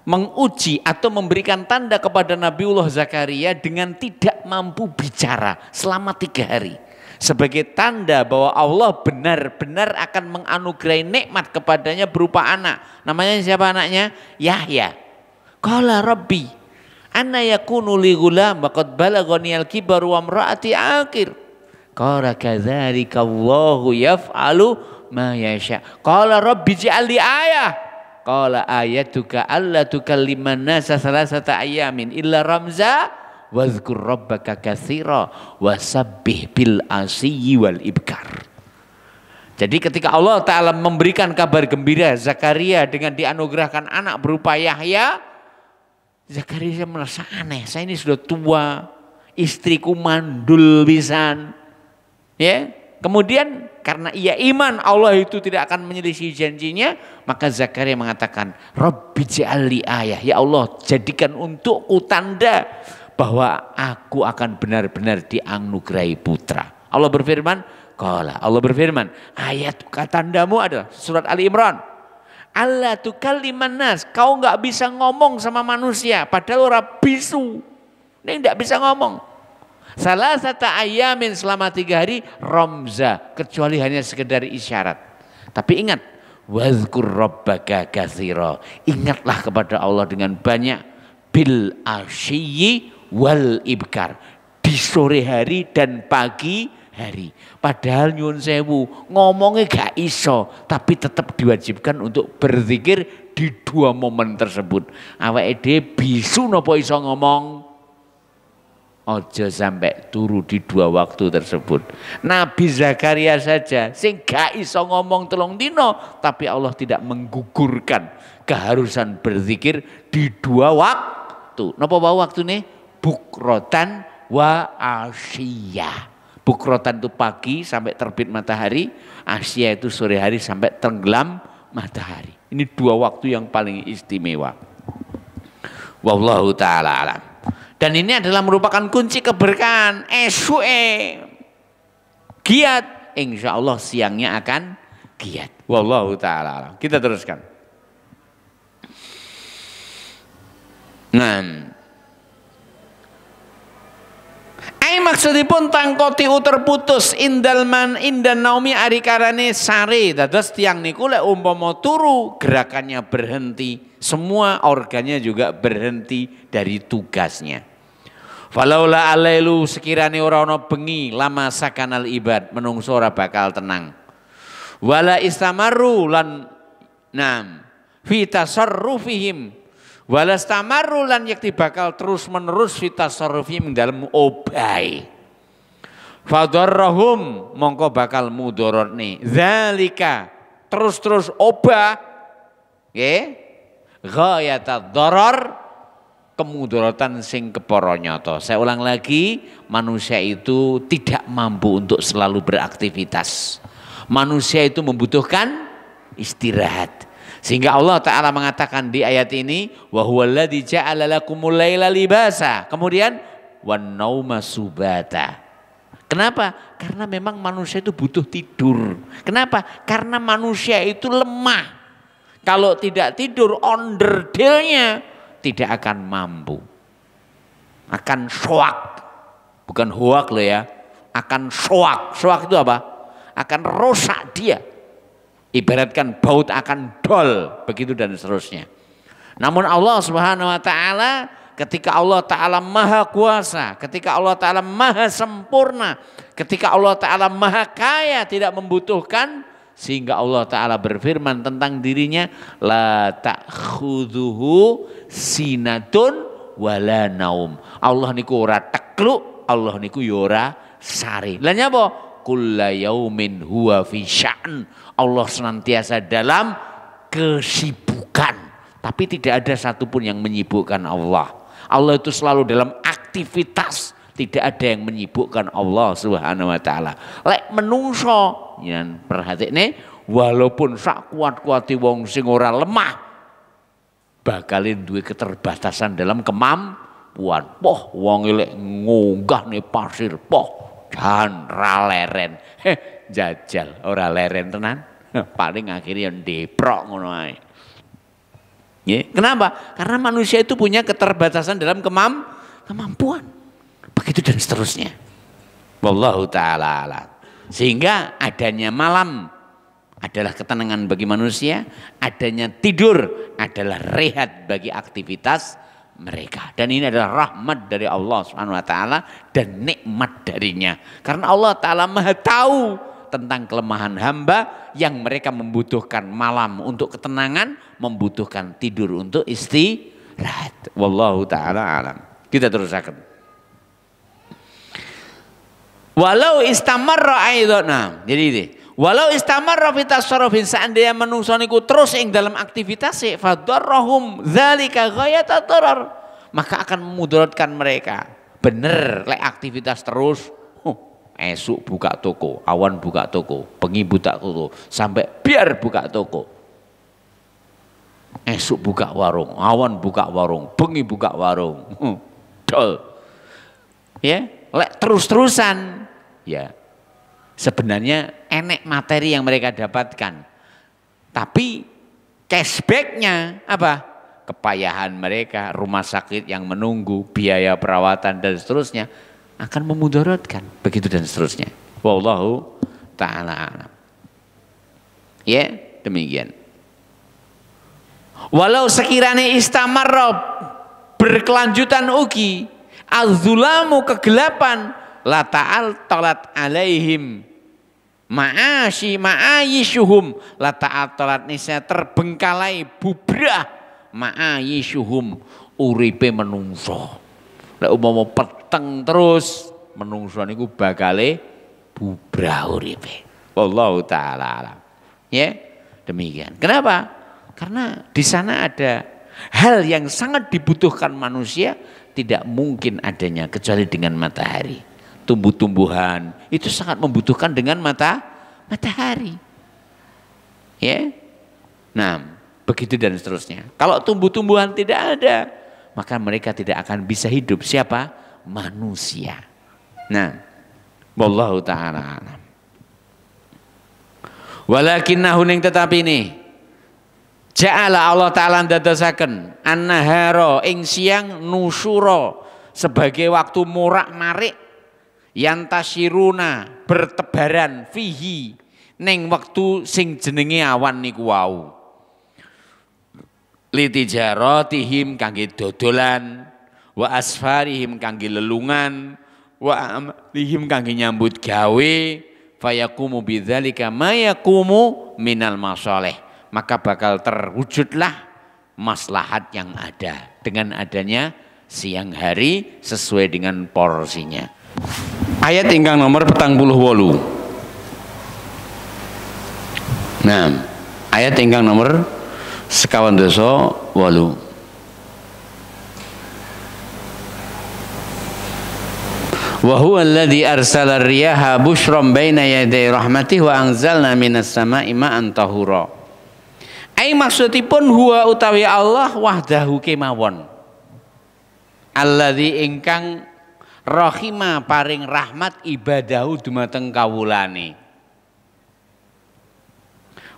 Speaker 1: menguji atau memberikan tanda kepada Nabiullah Zakaria dengan tidak mampu bicara selama 3 hari. Sebagai tanda bahwa Allah benar-benar akan menganugerahi nikmat kepadanya berupa anak. Namanya siapa anaknya? Yahya. Qala Rabbi anna yakunu li ghulam wa qad balaghani al-kibar wa imraati aqir. Qala kadzalika Allahu yaf'alu ma yasha. Qala Rabbi ij'al li ayah. Qala ayatuka alla tukalliman nasa salasata ayamin illa ramza. Wazkur rabbaka katsira wasabbih bil asyi wal ibkar. Jadi ketika Allah Ta'ala memberikan kabar gembira Zakaria dengan dianugerahkan anak berupa Yahya, Zakaria merasa aneh, saya ini sudah tua, istriku mandul pisan. Ya, kemudian karena ia iman Allah itu tidak akan menyelisih janjinya, maka Zakaria mengatakan, Rabbi ja'alli ayah, ya Allah jadikan untukku tanda bahwa aku akan benar-benar dianugerahi putra. Allah berfirman, Allah berfirman, ayat tandamu adalah surat Ali Imran. Allah tukalliman nas, kau nggak bisa ngomong sama manusia, padahal orang bisu, ini nggak bisa ngomong. Salah satu ayamin selama 3 hari, ramza, kecuali hanya sekedar isyarat. Tapi ingat, wazkur rabbaka katsira, ingatlah kepada Allah dengan banyak, bil asyi wal ibkar, di sore hari dan pagi hari. Padahal nyuwun sewu ngomongnya gak iso, tapi tetap diwajibkan untuk berzikir di 2 momen tersebut. Awake dhewe bisu napa iso ngomong? Ojo sampai turu di 2 waktu tersebut. Nabi Zakaria saja sing gak iso ngomong 3 dino, tapi Allah tidak menggugurkan keharusan berzikir di 2 waktu. Napa wae waktune? Bukrotan wa asyiyah. Bukrotan itu pagi sampai terbit matahari, asyiyah itu sore hari sampai tenggelam matahari. Ini 2 waktu yang paling istimewa. Wallahu ta'ala alam. Dan ini adalah merupakan kunci keberkahan. Giat, insya Allah siangnya akan giat. Wallahu ta'ala alam. Kita teruskan. Nah, maksudipun tangkoti terputus indan naumi ari karane sare. Dados tiang niku lek umpama turu gerakannya berhenti, semua organnya juga berhenti dari tugasnya. Falaula alailu, sekirane ora ana bengi, lama sakanal ibad, menungso ora bakal tenang. Wala istamaru lan nam fi tasarrufihim Walastamaru lan yakti bakal terus menerus fitasarrufim dalam obai. Fadarrahum mongko bakal mudorotne. Zalika terus obah. Nggih. Ghayatad darar kemudorotan sing kepara nyata. Saya ulang lagi, manusia itu tidak mampu untuk selalu beraktivitas. Manusia itu membutuhkan istirahat. Sehingga Allah Ta'ala mengatakan di ayat ini, wa huwallazi ja'ala lakumul laila libasa. Kemudian wan nauma subata. Kenapa? Karena memang manusia itu butuh tidur. Kenapa? Karena manusia itu lemah. Kalau tidak tidur onderdilnya tidak akan mampu. Akan syok. Bukan hoak loh ya. Akan syok. Syok itu apa? Akan rusak dia. Ibaratkan baut akan dol, begitu dan seterusnya. Namun Allah Subhanahu wa taala ketika Allah taala maha kuasa, ketika Allah taala maha sempurna, ketika Allah taala maha kaya, tidak membutuhkan, sehingga Allah taala berfirman tentang dirinya, la ta'khudhuhu sinatun wala naum. Allah niku ora tekluk, Allah niku ya ora sare. Lah nyapa? Kulla yaumin huwa fi sya'n. Allah senantiasa dalam kesibukan. Tapi tidak ada satupun yang menyibukkan Allah. Allah itu selalu dalam aktivitas. Tidak ada yang menyibukkan Allah Subhanahu wa ta'ala. Lek menungso, yang perhatikne, walaupun sak kuat-kuati wong sing ora lemah, bakalin duwe keterbatasan dalam kemampuan. Poh wong lek ngunggah nih pasir, poh dan ra leren. Jajal ora leren tenan. Paling akhirnya deprok ngono ae. Kenapa? Karena manusia itu punya keterbatasan dalam kemampuan. Begitu dan seterusnya. Wallahu ta'ala alam. Sehingga adanya malam adalah ketenangan bagi manusia, adanya tidur adalah rehat bagi aktivitas mereka. Dan ini adalah rahmat dari Allah Subhanahu wa taala dan nikmat darinya. Karena Allah taala Maha tahu tentang kelemahan hamba yang mereka membutuhkan malam untuk ketenangan, membutuhkan tidur untuk istirahat. Wallahu taala alam. Kita terusakan. Walau istamarra aidana. Jadi ini, walau istamarra fi tasarrufin, seandainya manungsa niku terus ing dalam aktivitas fadarrahum dzalika ghayatat darar, maka akan memudaratkan mereka. Bener lek aktivitas terus, esuk buka toko, awan buka toko, bengi buka toko, sampai biar buka toko. Esuk buka warung, awan buka warung, bengi buka warung. Dol. Ya, lek terus-terusan, ya sebenarnya enek materi yang mereka dapatkan. Tapi cashbacknya apa? Kepayahan mereka, rumah sakit yang menunggu, biaya perawatan dan seterusnya akan memudaratkan, begitu dan seterusnya. Wallahu ta'ala alam. Ya, demikian. Walau sekiranya istamarra berkelanjutan ugi az-zulamu kegelapan la ta'al talat alaihim ma'ayishuhum la ta'al talat nisya terbengkalai bubrah ma'ayishuhum uripe menungso. Lek umpama peteng terus menungso niku bakale bubrah uripe. Wallahu taala alam. Ya, demikian. Kenapa? Karena di sana ada hal yang sangat dibutuhkan manusia, tidak mungkin adanya kecuali dengan matahari. Tumbuh-tumbuhan itu sangat membutuhkan dengan matahari. Ya. Nah, begitu dan seterusnya. Kalau tumbuh-tumbuhan tidak ada, maka mereka tidak akan bisa hidup. Siapa? Manusia. Nah, wallahu ta'ala alam. Walakinnahu ning tetapi ini ja'ala Allah ta'ala ndadosaken an-nahara ing siang nusyura sebagai waktu morak-marik yantasiruna bertebaran fihi ning waktu sing jenenge awan niku wau. Litijaratihim kangge dodolan, wa asfarihim kangge lelungan, wa amalihim kangge nyambut gawe, fayakumu bidzalika ma yakumu minal masalih. Maka bakal terwujudlah maslahat yang ada dengan adanya siang hari sesuai dengan porsinya. Ayat ingkang nomor 48. Nah, ayat ingkang nomor 58. Wa huwa alladhi arsala ar-riyaha bushran baina yaday rahmatihi wa anzalna minas sama'i ma'an tahura. Ai maksudipun huwa utawi Allah wahdahu kemawon. Alladzi ingkang rahima paring rahmat ibadahu dumateng kawulane.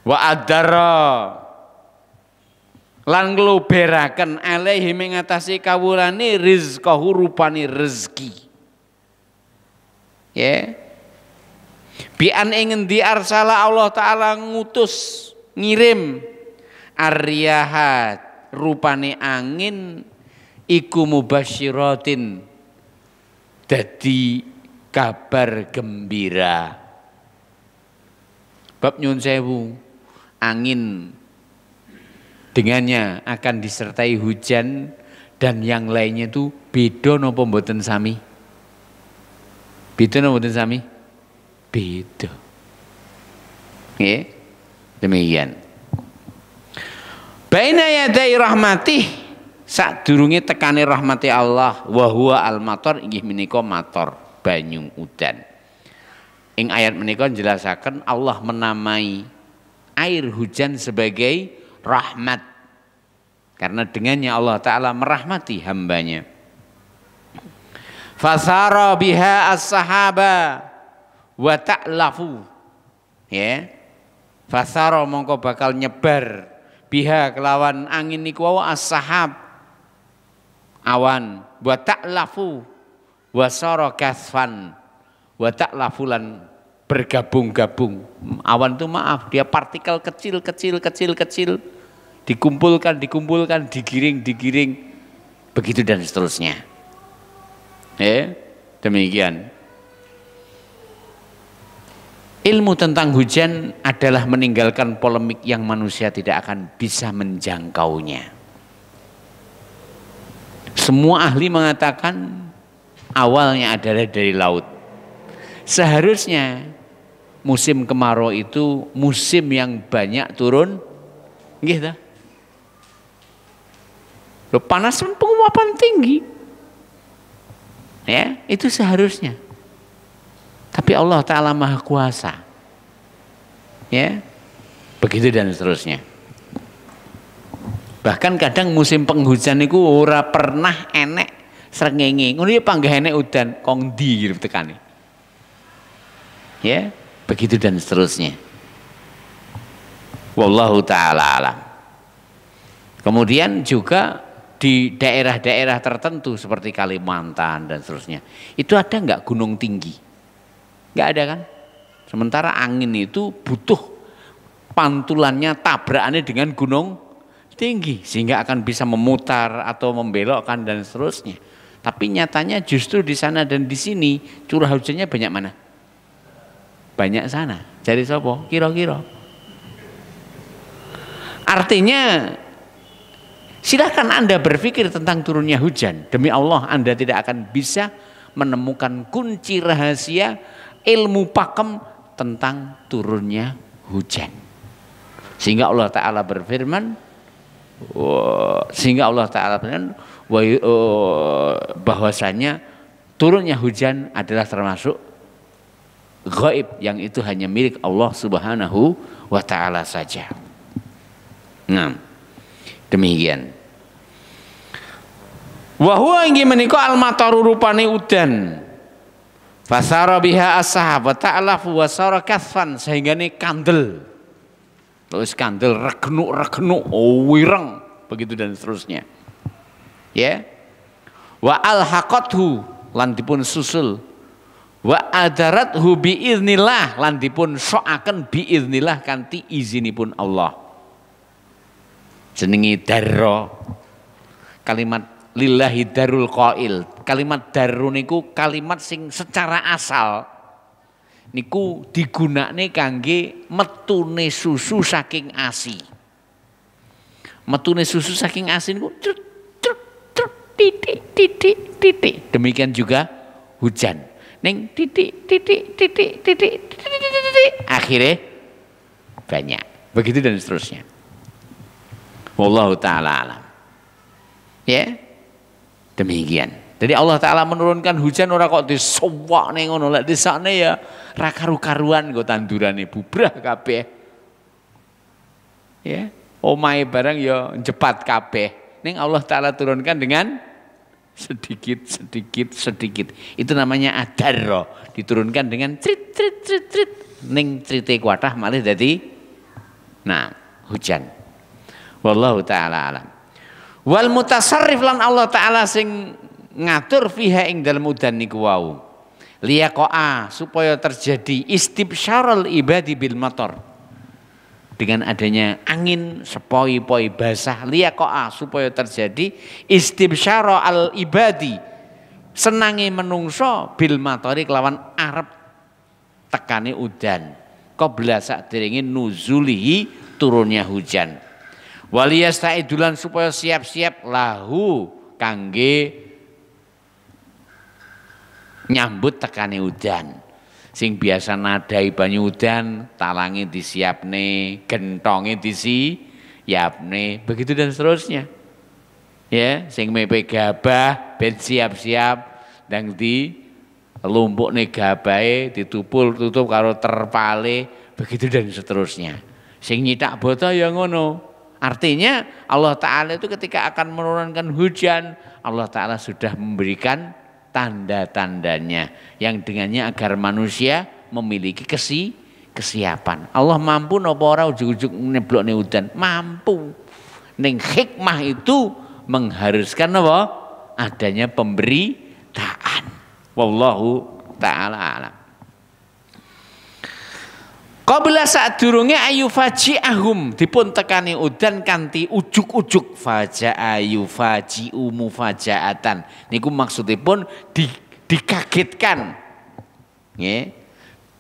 Speaker 1: Wa adara lan ngloberaken alaihi mengatasi kawulane rizqahu rupane rezeki. Ya. Bi'an ing di arsala Allah taala ngutus ngirim ar-riyahat rupane angin iku mubasyiratin dadi kabar gembira. Bab nyun sewu, angin dengannya akan disertai hujan dan yang lainnya itu beda napa mboten sami? Beda napa mboten sami? Beda. Nggih. Demikian. Baina yaday rahmatih sadurunge tekane rahmati Allah wa huwa al-matar inggih menika mator banyu udan. Ing ayat menika njelasaken Allah menamai air hujan sebagai rahmat karena dengannya Allah taala merahmati hambanya. Fasara biha as-sahaba wa ta'lafu. Ya. Fasara mongko bakal nyebar biha kelawan angin niku as-sahab awan wa ta'lafu wa sara kasfan wa ta'lafu lan bergabung-gabung. Awan itu maaf, dia partikel kecil dikumpulkan, digiring begitu dan seterusnya. Demikian. Ilmu tentang hujan adalah meninggalkan polemik yang manusia tidak akan bisa menjangkaunya. Semua ahli mengatakan awalnya adalah dari laut. Seharusnya musim kemarau itu musim yang banyak turun, gitu. Panas penguapan tinggi, ya itu seharusnya. Tapi Allah Ta'ala Maha Kuasa, ya begitu dan seterusnya. Bahkan kadang musim penghujan itu ora pernah enek srengenge, ngono ya panggah enek udan kong ndi gitu tekane. Ya, begitu dan seterusnya. Wallahu ta'ala alam. Kemudian juga di daerah-daerah tertentu seperti Kalimantan dan seterusnya, itu ada nggak gunung tinggi? Nggak ada kan? Sementara angin itu butuh pantulannya, tabrakannya dengan gunung tinggi sehingga akan bisa memutar atau membelokkan dan seterusnya. Tapi nyatanya justru di sana dan di sini curah hujannya banyak mana? Banyak sana. Jadi sopo? Kira-kira. Artinya silakan Anda berpikir tentang turunnya hujan. Demi Allah Anda tidak akan bisa menemukan kunci rahasia ilmu pakem tentang turunnya hujan. Sehingga Allah Ta'ala berfirman, bahwasanya turunnya hujan adalah termasuk gaib yang itu hanya milik Allah Subhanahu wa Ta'ala saja. Nah, demikian. Wa huwa inggih menika al-mataru rupane udan. Fasara biha as-sahab wa ta'lafu wa sara kasfan sehingga ini kandel. Terus kandel regnuk wireng begitu dan seterusnya. Ya. Wa alhaqathu lan dipun susul. Wa adarathu bi idznillah lan dipun soaken bi idznillah kanthi izinipun Allah. Jenengi darra. Kalimat lillahi darul qail. Kalimat darru niku kalimat sing secara asal niku digunakne kangge metune susu saking ASI. Metune susu saking asin ku trut, trut, trut, titik titik titik. Demikian juga hujan. Ning titik titik titik titik titik. Akhirnya banyak. Begitu dan seterusnya. Wallahu taala alam. Ya. Demikian. Jadi Allah taala menurunkan hujan ora kok disowakne ngono, lek disakne ya ra karu-karuan kok tandurane bubrah kabeh. Ya, omahe barang ya jepat kabeh. Ning Allah taala turunkan dengan sedikit sedikit sedikit. Itu namanya adarra, diturunkan dengan trit trit trit trit. Ning trite kuatah malih dadi hujan. Wallahu taala alam. Wal mutasarrif lan Allah taala sing ngatur fiha ing dalem udan niku wau. Liyaqa'a supaya terjadi istibsyarul ibadi bil matar. Dengan adanya angin sepoi-poi basah, liyaqa'a supaya terjadi istibsyara al ibadi, senange menungso bil matari kelawan arep tekane udan. Qabla sakderenge nuzulihi turunnya hujan. Waliyastaidulan supaya siap-siap lahu kangge nyambut tekane udan. Sing biasa nadai banyu udan, talange disiapne, gentonge disiapne, begitu dan seterusnya. Ya, sing mepe gabah ben siap-siap ndang di lumpukne gabahe ditupul tutup karo terpale, begitu dan seterusnya. Sing nyitak bota ya ngono. Artinya Allah Ta'ala itu ketika akan menurunkan hujan, Allah Ta'ala sudah memberikan tanda-tandanya yang dengannya agar manusia memiliki kesiapan. Allah mampu napa ora ujug-ujug neblokne udan? Mampu. Ning hikmah itu mengharuskan apa? Adanya pemberitaan. Wallahu ta'ala alam. Qabla sadurunge ayu faji'ahum dipun tekani udan kanthi ujuk-ujuk faja'a yufaji'u mufajaatan. Niku maksudipun dikagetkan. Nggih.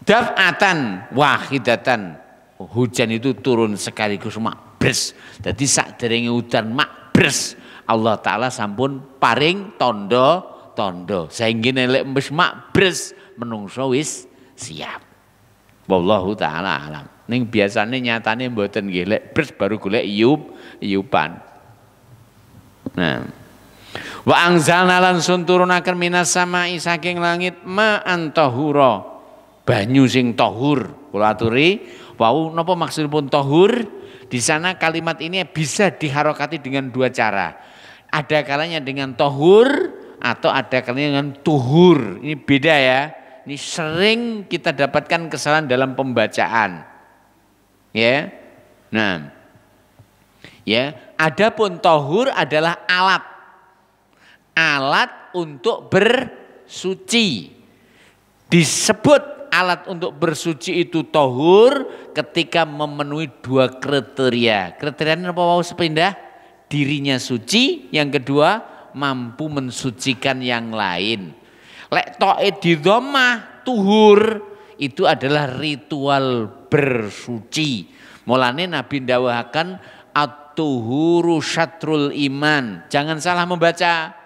Speaker 1: Daf'atan wahidatan. Hujan itu turun sekaligus makbres. Dadi sakderenge udan makbres, Allah taala sampun paring tondo-tondo. Saengge nek wis makbres menungso wis siap. Wallahu taala alam. Ning biasane nyatane mboten nggih, lek bres baru golek iyupan. Nah. Wa anzalna lan sun turunaken minas samai saking langit ma'an tahura. Banyu sing tahur. Kula aturi, wau napa maksudipun tahur? Di sana kalimat ini bisa diharokati dengan dua cara. Ada kalanya dengan tahur atau ada kalanya dengan tuhur. Ini beda ya. Ini sering kita dapatkan kesalahan dalam pembacaan. Ya. Nah. Ya, adapun tahur adalah alat. Alat untuk bersuci. Disebut alat untuk bersuci itu tahur ketika memenuhi dua kriteria. Kriterianya apa wau sepindah? Dirinya suci, yang kedua mampu mensucikan yang lain. Lek to'e di dhammah tuhur itu adalah ritual bersuci. Mulane Nabi ndawahaken at-tuhuru syatrul iman. Jangan salah membaca.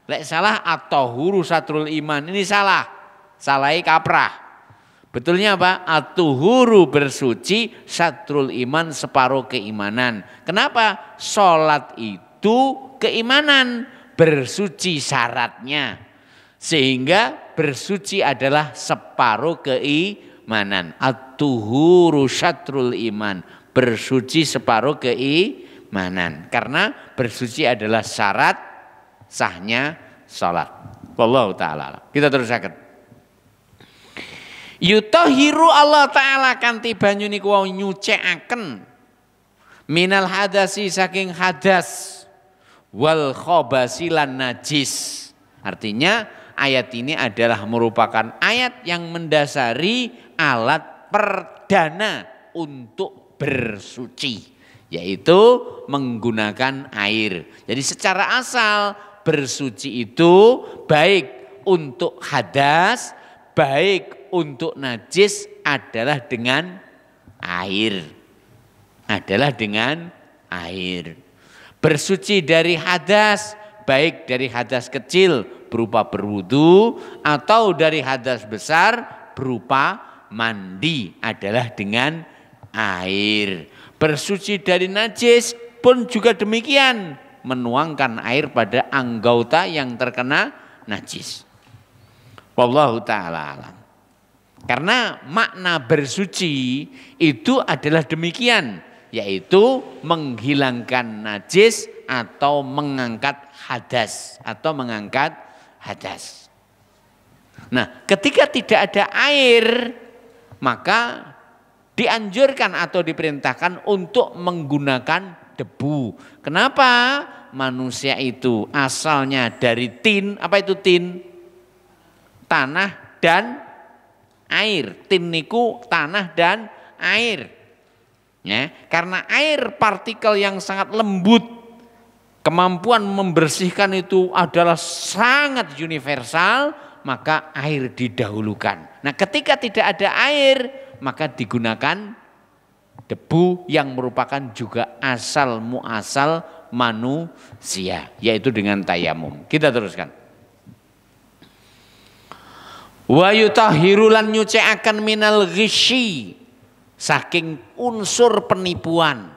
Speaker 1: Lek salah at-tuhuru syatrul iman. Ini salah. Salahi kaprah. Betulnya apa? At-tuhuru bersuci, syatrul iman separuh keimanan. Kenapa? Salat itu keimanan, bersuci syaratnya. Sehingga bersuci adalah separuh keimanan. At-tuhuru syatrul iman. Bersuci separuh keimanan. Karena bersuci adalah syarat sahnya salat. Wallahu ta'ala. Kita terusaken. Yutahiru Allah ta'ala kanthi banyu niku wau nyucikaken minal hadasi saking hadas wal khabasi lan najis. Artinya ayat ini adalah merupakan ayat yang mendasari alat perdana untuk bersuci, yaitu menggunakan air. Jadi secara asal bersuci itu baik untuk hadas, baik untuk najis adalah dengan air. Adalah dengan air. Bersuci dari hadas, baik dari hadas kecil berupa berwudu atau dari hadas besar berupa mandi adalah dengan air. Bersuci dari najis pun juga demikian, menuangkan air pada anggota yang terkena najis. Wallahu ta'ala alam. Karena makna bersuci itu adalah demikian, yaitu menghilangkan najis atau mengangkat hadas Nah, ketika tidak ada air, maka dianjurkan atau diperintahkan untuk menggunakan debu. Kenapa? Manusia itu asalnya dari tin. Apa itu tin? Tanah dan air. Tin niku tanah dan air. Ya, karena air partikel yang sangat lembut, kemampuan membersihkan itu adalah sangat universal, maka air didahulukan. Nah, ketika tidak ada air, maka digunakan debu yang merupakan juga asal muasal manusia, yaitu dengan tayamum. Kita teruskan. Wa yutahhiru lan nyuciaken minal ghisyi, saking unsur penipuan.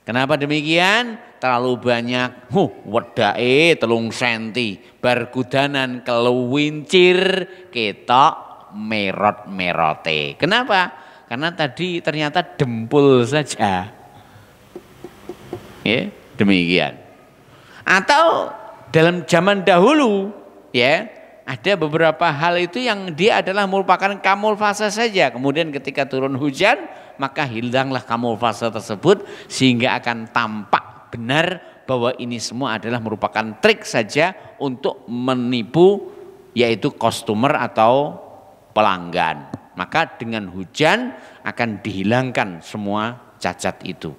Speaker 1: Kenapa demikian? Terlalu banyak, wedake 3 senti, bar kudanan keluwincir ketok merot-merote. Kenapa? Karena tadi ternyata dempul saja. Ya, demikian. Atau dalam zaman dahulu, ya, ada beberapa hal itu yang dia adalah merupakan kamuflase saja. Kemudian ketika turun hujan, maka hilanglah kamuflase tersebut sehingga akan tampak benar bahwa ini semua adalah merupakan trik saja untuk menipu, yaitu customer atau pelanggan. Maka dengan hujan akan dihilangkan semua cacat itu.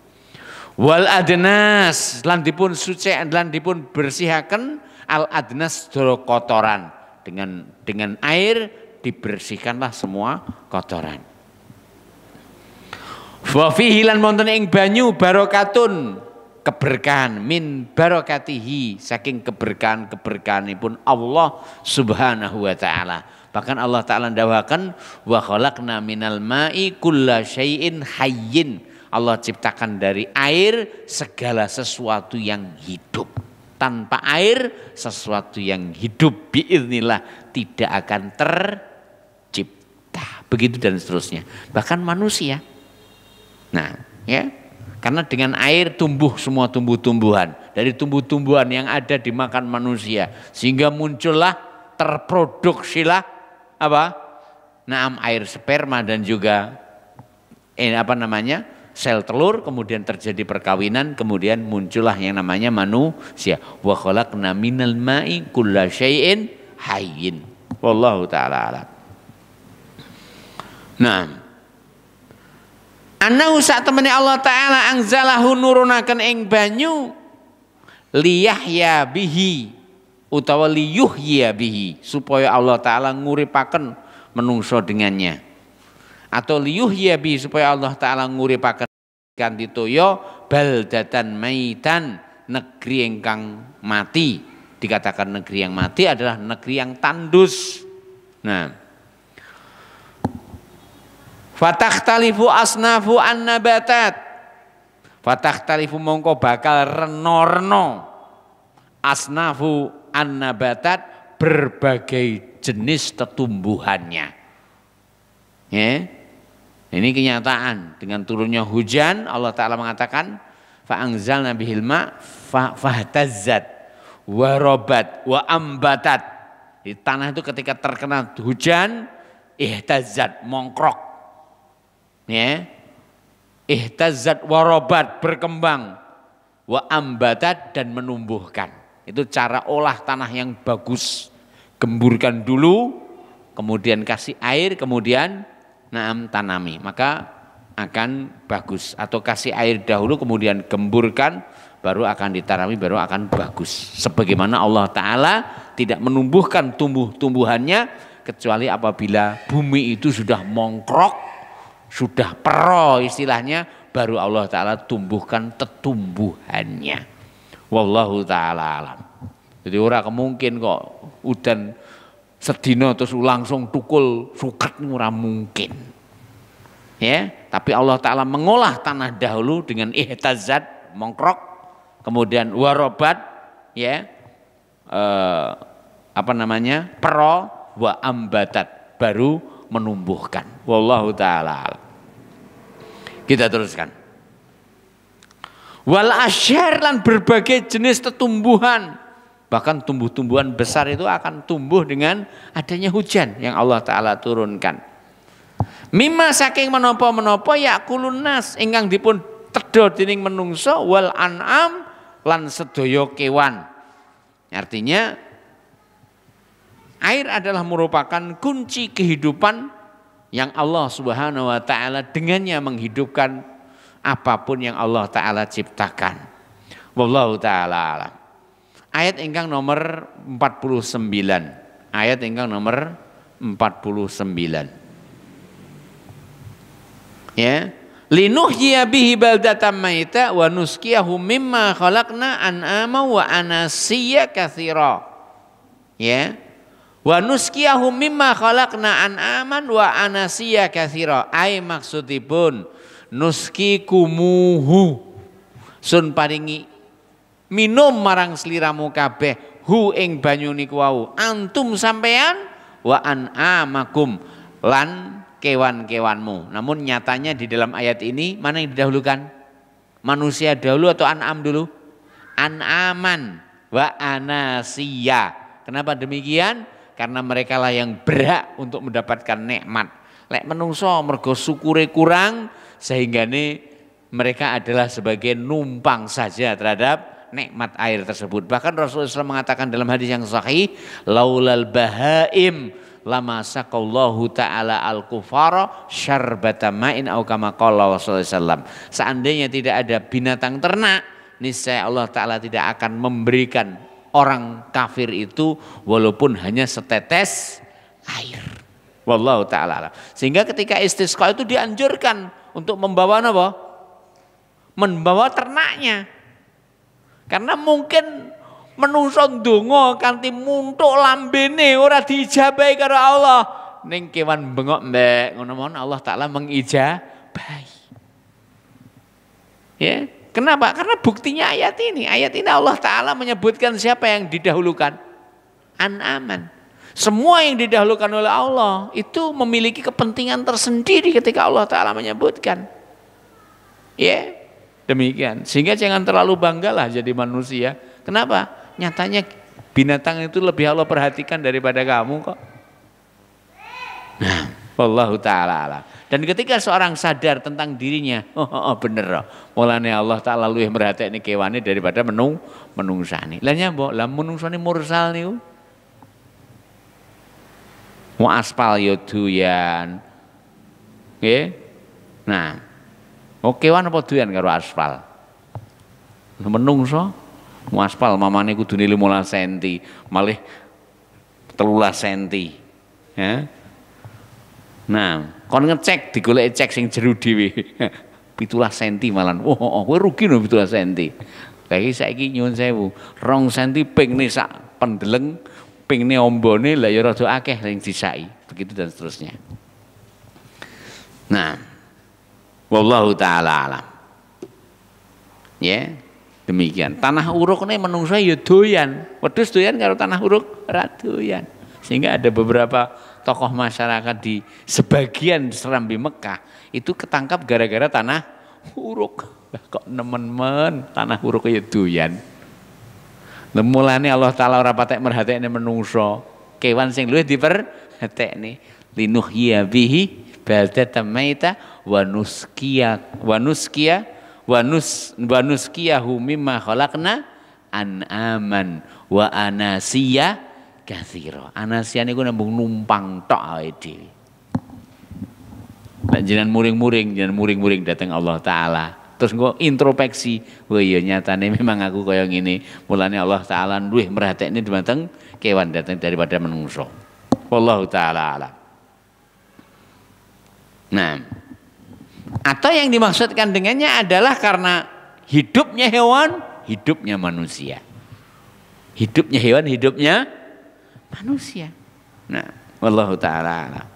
Speaker 1: Wal adnas lan dipun suci lan dipun bersihaken al adnas doro kotoran. Dengan air dibersihkanlah semua kotoran. Wa fihi lan wonten ing banyu barokatun, keberkahan, min barokatihi, saking keberkahanipun Allah Subhanahu wa taala. Bahkan Allah taala ndawaken wa khalaqna minal ma'i kulla syai'in hayyin. Allah ciptakan dari air segala sesuatu yang hidup. Tanpa air sesuatu yang hidup biiznillah tidak akan tercipta. Begitu dan seterusnya. Bahkan manusia. Nah, ya. Karena dengan air tumbuh semua tumbuh-tumbuhan. Dari tumbuh-tumbuhan yang ada dimakan manusia, sehingga muncullah terproduksilah apa? Naam, air sperma dan juga sel telur, kemudian terjadi perkawinan, kemudian muncullah yang namanya manusia. Wa khalaqna minal ma'i kulla syai'in hayyin. Wallahu taala alam. Nah, annahu sak temene Allah taala angzalahu nurunaken ing banyu liyahya bihi utawa liyuhya bihi, supaya Allah taala nguripaken menungso dengannya. Atau liyuhya bi, supaya Allah taala nguripaken kanthi toya baldatan maitan, negeri ingkang mati. Dikatakan negeri yang mati adalah negeri yang tandus. Nah, fatakhtalifu asnafu an-nabatat, fatakhtalifu mongko bakal reno-reno asnafu an-nabatat, berbagai jenis tetumbuhannya. Ya. Ini kenyataan, dengan turunnya hujan Allah taala mengatakan fa anzalna bihil ma fahtazzat wa rabat wa ambatat. Di tanah itu ketika terkena hujan ihtazzat, mongkrok. Ya. Ihtazzat wa rabat, berkembang, wa ambatat, dan menumbuhkan. Itu cara olah tanah yang bagus. Gemburkan dulu, kemudian kasih air, kemudian tanami, maka akan bagus. Atau kasih air dahulu kemudian gemburkan, baru akan ditanami, baru akan bagus. Sebagaimana Allah taala tidak menumbuhkan tumbuh-tumbuhannya kecuali apabila bumi itu sudah mongkrok, sudah pro istilahnya, baru Allah taala tumbuhkan tetumbuhannya. Wallahu taala alam. Jadi ora kemungkin kok udan sedina terus langsung tukul suket, ora mungkin. Ya, tapi Allah taala mengolah tanah dahulu dengan ihtazat, mongkrok, kemudian warobat, ya, pro wa ambatat, baru menumbuhkan. Wallahu taala alam. Kita teruskan. Wal asyar, lan berbagai jenis tetumbuhan, bahkan tumbuh-tumbuhan besar itu akan tumbuh dengan adanya hujan yang Allah taala turunkan. Mimma saking menapa-menapa yakulun nas ingkang dipun tedha dening menungso, wal an'am lan sedaya kewan. Artinya air adalah merupakan kunci kehidupan yang Allah Subhanahu wa taala dengannya menghidupkan apapun yang Allah taala ciptakan. Wallahu taala alam. Ayat ingkang nomor 49. Ayat ingkang nomor 49. Ya, linuhyiya bihi baldatan maita wa nuskiyahu mimma khalaqna an'ama wa anasiya katsira. Ya. Wa nuskiyahu mimma khalaqna an'aman wa anasiya katsira. Ai maksudipun nuskikumuhu, sun paringi minum marang sliramu kabeh hu ing banyu niku wau antum sampean wa an'amakum lan kewan-kewanmu. Namun nyatanya di dalam ayat ini mana yang didahulukan? Manusia dahulu atau an'am dulu? An'aman wa anasiya. Kenapa demikian? Karena mereka lah yang berhak untuk mendapatkan nikmat. Lek menungso mergo syukure kurang, sehingga mereka adalah sebagai numpang saja terhadap nikmat air tersebut. Bahkan Rasulullah SAW mengatakan dalam hadis yang sahih, laulal bahaim lama saqallahu ta'ala al-kufara syarbata ma'in au kama qala Rasulullah SAW. Seandainya tidak ada binatang ternak, niscaya Allah Ta'ala tidak akan memberikan orang kafir itu walaupun hanya setetes air. Wallahu ta'ala. Sehingga ketika istisqa itu dianjurkan untuk membawa apa? Membawa ternaknya. Karena mungkin menungso ndonga kanthi muntuk lambene ora diijabahi karo Allah. Ning kewan bengok mbek ngono mon Allah Taala mengijabahi. Ya, kenapa? Karena buktinya ayat ini. Ayat ini Allah Taala menyebutkan siapa yang didahulukan. An'aman. Semua yang didahulukan oleh Allah itu memiliki kepentingan tersendiri ketika Allah Taala menyebutkan. Ya, demikian. Sehingga jangan terlalu banggalah jadi manusia. Kenapa? Nyatanya binatang itu lebih Allah perhatikan daripada kamu kok. Nah, wallahu ta'ala alam. Dan ketika seorang sadar tentang dirinya, bener loh. Mulane Allah Ta'ala luwih merhatekne kewane daripada menungsane. Lah nyambok, lah menungsane mursal niku. Mu aspal yo doyan. Nggih. Nah, kewan apa doyan karo aspal? Menungso mu aspal mamane kudune 15 cm, malih 13 cm. Ya. Nah, kon ngecek digoleki cek sing jero dhewe. 17 cm malan. Kowe rugi lho 17 cm. Lah iki saiki nyuwun sewu, 2 cm pingne sak pendeleng, pingne ombone lah ya rada akeh sing disaki. Begitu dan seterusnya. Nah, wallahu taala alam. Ya. Demikian. Tanah uruk ini menungso ya doyan. Wedhus doyan karo tanah uruk ora doyan. Sehingga ada beberapa tokoh masyarakat di sebagian Serambi Mekah itu ketangkap gara-gara tanah uruk. Kok nemen-men tanah uruk ya doyan. Mulane Allah Taala ora patek merhatekne menungso. Kewan sing luwih diperhatekne. Linuhyiya bihi baldatan maita wa nuskiyahu mimma khalaqna an'aman wa anasiya katsira. Anasiya niku nembung numpang tok awake dhewe. Nek jenengan muring-muring dateng Allah Taala. Terus engko introspeksi, wah iya nyatane memang aku kaya ngene. Mulane Allah Taala luwih merhatekne dhumateng kewan dateng daripada menungso. Wallahu taala alam. Nah, atau yang dimaksudkan dengannya adalah karena hidupnya hewan hidupnya manusia. Hidupnya hewan, hidupnya manusia. Nah, wallahu taala alam.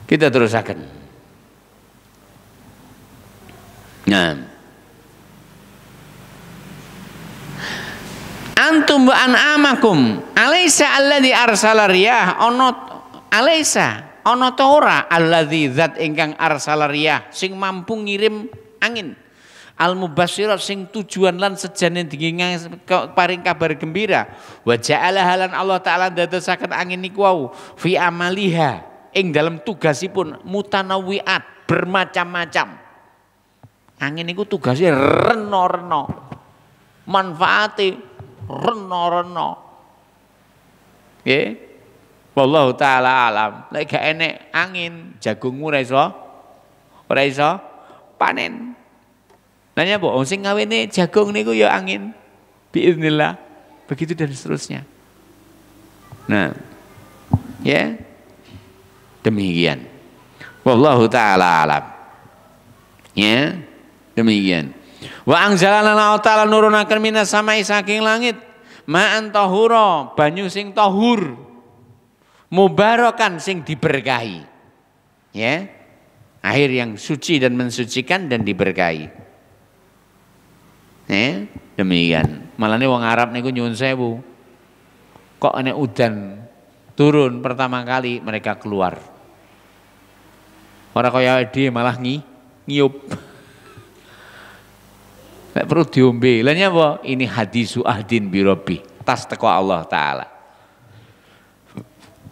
Speaker 1: Kita terusakan. Nah, antum wa an'amakum alaysa alladzi arsala riyah alaysa ana ta ora alladzi zat ingkang arsala riyah sing mampu ngirim angin al mubasyirat sing tujuan lan sejane dingin paring kabar gembira wa ja'ala halan Allah taala dadosaken angin niku wau fi amaliha ing dalam tugasipun mutanawwi'at bermacam-macam. Angin niku tugasnya reno-reno, manfaati reno-reno. Nggih. Wallahu taala alam. Lek gak enek angin, jagungmu ora iso panen. Nanya apa? Sing ngawene jagung niku ya angin. Biiznillah. Begitu dan seterusnya. Nah, ya. Demikian. Wallahu taala alam. Ya. Demikian. Wa anzalana ta'ala nurunaken minas samai saking langit ma'an tahura banyu sing tahur mubarakan sing diberkahi. Ya. Air yang suci dan mensucikan dan diberkahi. Ya, demikian. Malane wong Arab niku nyuwun sewu. Kok enek udan turun pertama kali mereka keluar. Ora kaya dhewe malah ngiyup. Nek perlu diombe. Lah nyapa? Ini hadisu ahdin bi rabbi. Tas teko Allah taala.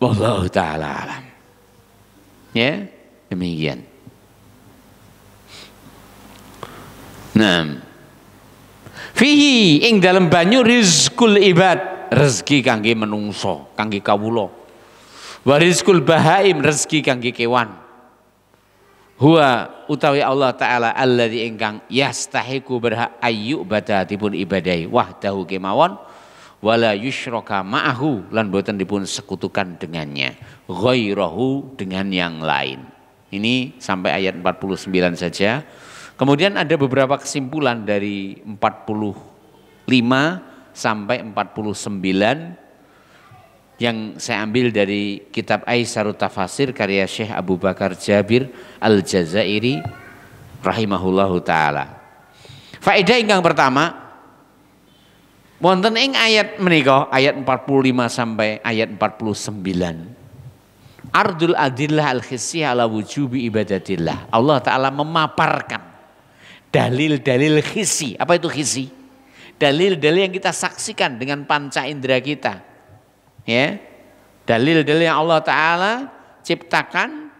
Speaker 1: Wallahu taala alam. Ya, demikian. Nah. Fihi ing dalam banyu rizqul ibad, rezeki kangge menungso, kangge kawula. Wa rizqul bahaim, rezeki kangge kewan. Huwa utawi Allah taala alladzi ingkang yastahiqu berhak ayu badatipun ibadahi wahdahu kemawon wala yusyraka ma'ahu lan boten dipun sekutukan dengannya ghairahu dengan yang lain. Ini sampai ayat 49 saja. Kemudian ada beberapa kesimpulan dari 45 sampai 49 yang saya ambil dari kitab Aisarut Tafasir karya Syekh Abu Bakar Jabir Al-Jazairi rahimahullahu taala. Faedah ingkang pertama wonten ing ayat menika ayat 45 sampai ayat 49. Ardul adillah al-khissiyah ala wujubi ibadatillah. Allah taala memaparkan dalil-dalil khisi. Apa itu khisi? Dalil-dalil yang kita saksikan dengan panca indera kita. Ya, dalil-dalil yang Allah Ta'ala ciptakan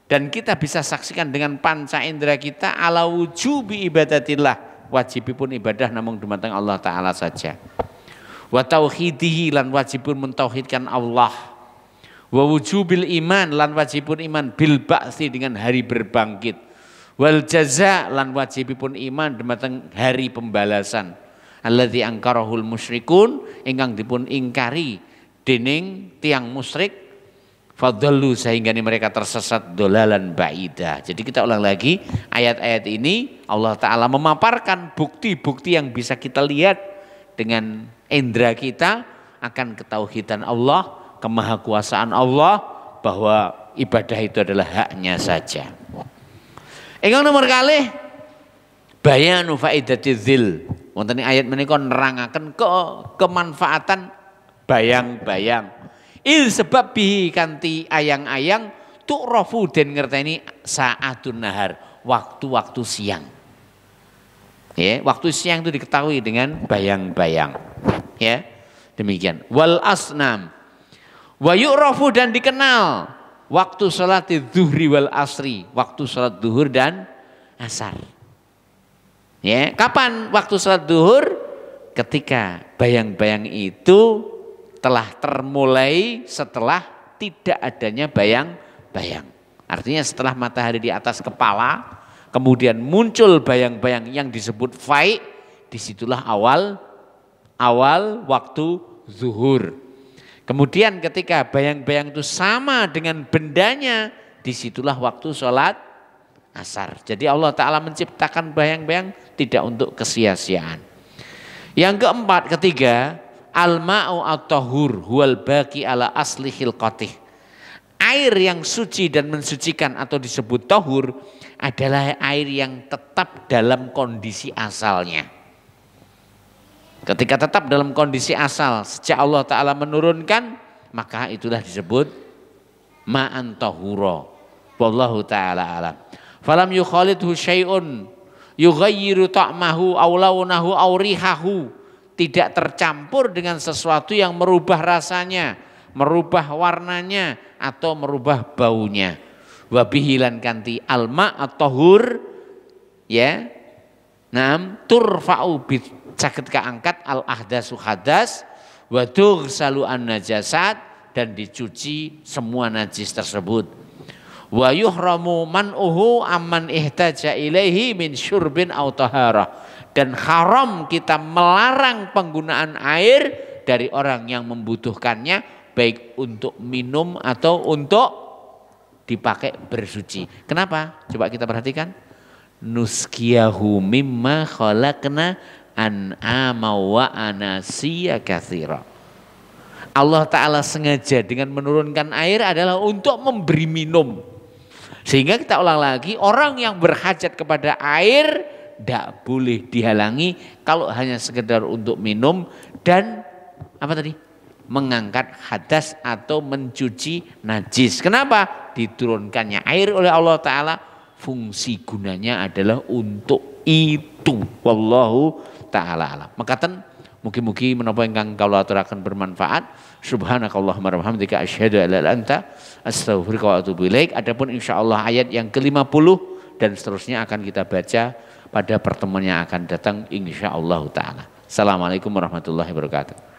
Speaker 1: dan kita bisa saksikan dengan panca indera kita ala wujubi ibadatillah, wajibipun ibadah namung dumateng Allah Ta'ala saja. Wa tauhidihi lan wajibun mentauhidkan Allah. Wa wujubil iman lan wajibun iman bil ba'tsi dengan hari berbangkit. Wal jaza lan wajibipun iman dumateng hari pembalasan. Alladzi angkarahul musyrikun ingkang dipun ingkari dening tiang musyrik fadhallu sehingga mereka tersesat dolalan ba'ida. Jadi kita ulang lagi ayat-ayat ini Allah Ta'ala memaparkan bukti-bukti yang bisa kita lihat dengan indera kita akan ketauhidan Allah, kemahakuasaan Allah bahwa ibadah itu adalah haknya saja. Ingkang nomor kalih bayanu faidatiz zil. Wonten ayat menika nerangaken kemanfaatan bayang-bayang. Sebab bihi kanti ayang-ayang tu'rafu den ngerteni saatun nahar, waktu-waktu siang. Ya, waktu siang itu diketahui dengan bayang-bayang. Ya, demikian. Wal asnam wa yu'rafu dan dikenal waktu salat zuhri wal asri, waktu salat zuhur dan asar. Ya, kapan waktu salat zuhur? Ketika bayang-bayang itu telah termulai setelah tidak adanya bayang-bayang. Artinya setelah matahari di atas kepala, kemudian muncul bayang-bayang yang disebut faik, disitulah awal waktu zuhur. Kemudian ketika bayang-bayang itu sama dengan bendanya, disitulah waktu sholat asar. Jadi Allah Ta'ala menciptakan bayang-bayang tidak untuk kesia-siaan. Yang keempat, ketiga, al-ma'u at-tahur huwal baqi ala asli khilqatih. Air yang suci dan mensucikan atau disebut tahur adalah air yang tetap dalam kondisi asalnya. Ketika tetap dalam kondisi asal sejak Allah Ta'ala menurunkan, maka itulah disebut ma'an tahura. Wallahu ta'ala alam. Falam yukhalidhu syai'un yughayyiru ta'mahu aw launahu aw rihahu. Tidak tercampur dengan sesuatu yang merubah rasanya, merubah warnanya atau merubah baunya. Wa bihilan kanti alma at-tahur ya. Naam turfa'u bi saged kaangkat al ahdasu hadas wa tughsalu an najasat dan dicuci semua najis tersebut. Wa yuhramu man'uhu amman ihtaja ilaihi min syurbin aw taharah. Dan haram kita melarang penggunaan air dari orang yang membutuhkannya baik untuk minum atau untuk dipakai bersuci. Kenapa? Coba kita perhatikan. Nuskiyahu mimma khalaqna an'ama wa anasiya katsira. Allah Ta'ala sengaja dengan menurunkan air adalah untuk memberi minum. Sehingga kita ulang lagi, orang yang berhajat kepada air tidak boleh dihalangi kalau hanya sekedar untuk minum dan apa tadi? Mengangkat hadas atau mencuci najis. Kenapa? Diturunkannya air oleh Allah Ta'ala, fungsi gunanya adalah untuk itu. Wallahu ta'ala alam. Makaten mugi-mugi menapa ingkang kula aturaken bermanfaat. Subhanakallahumma rabbika asyhadu an la ilaha illa anta astaghfiruka wa atubu ilaik. Adapun insyaallah ayat yang ke-50 dan seterusnya akan kita baca pada pertemuan yang akan datang insyaallah taala. Assalamualaikum warahmatullahi wabarakatuh.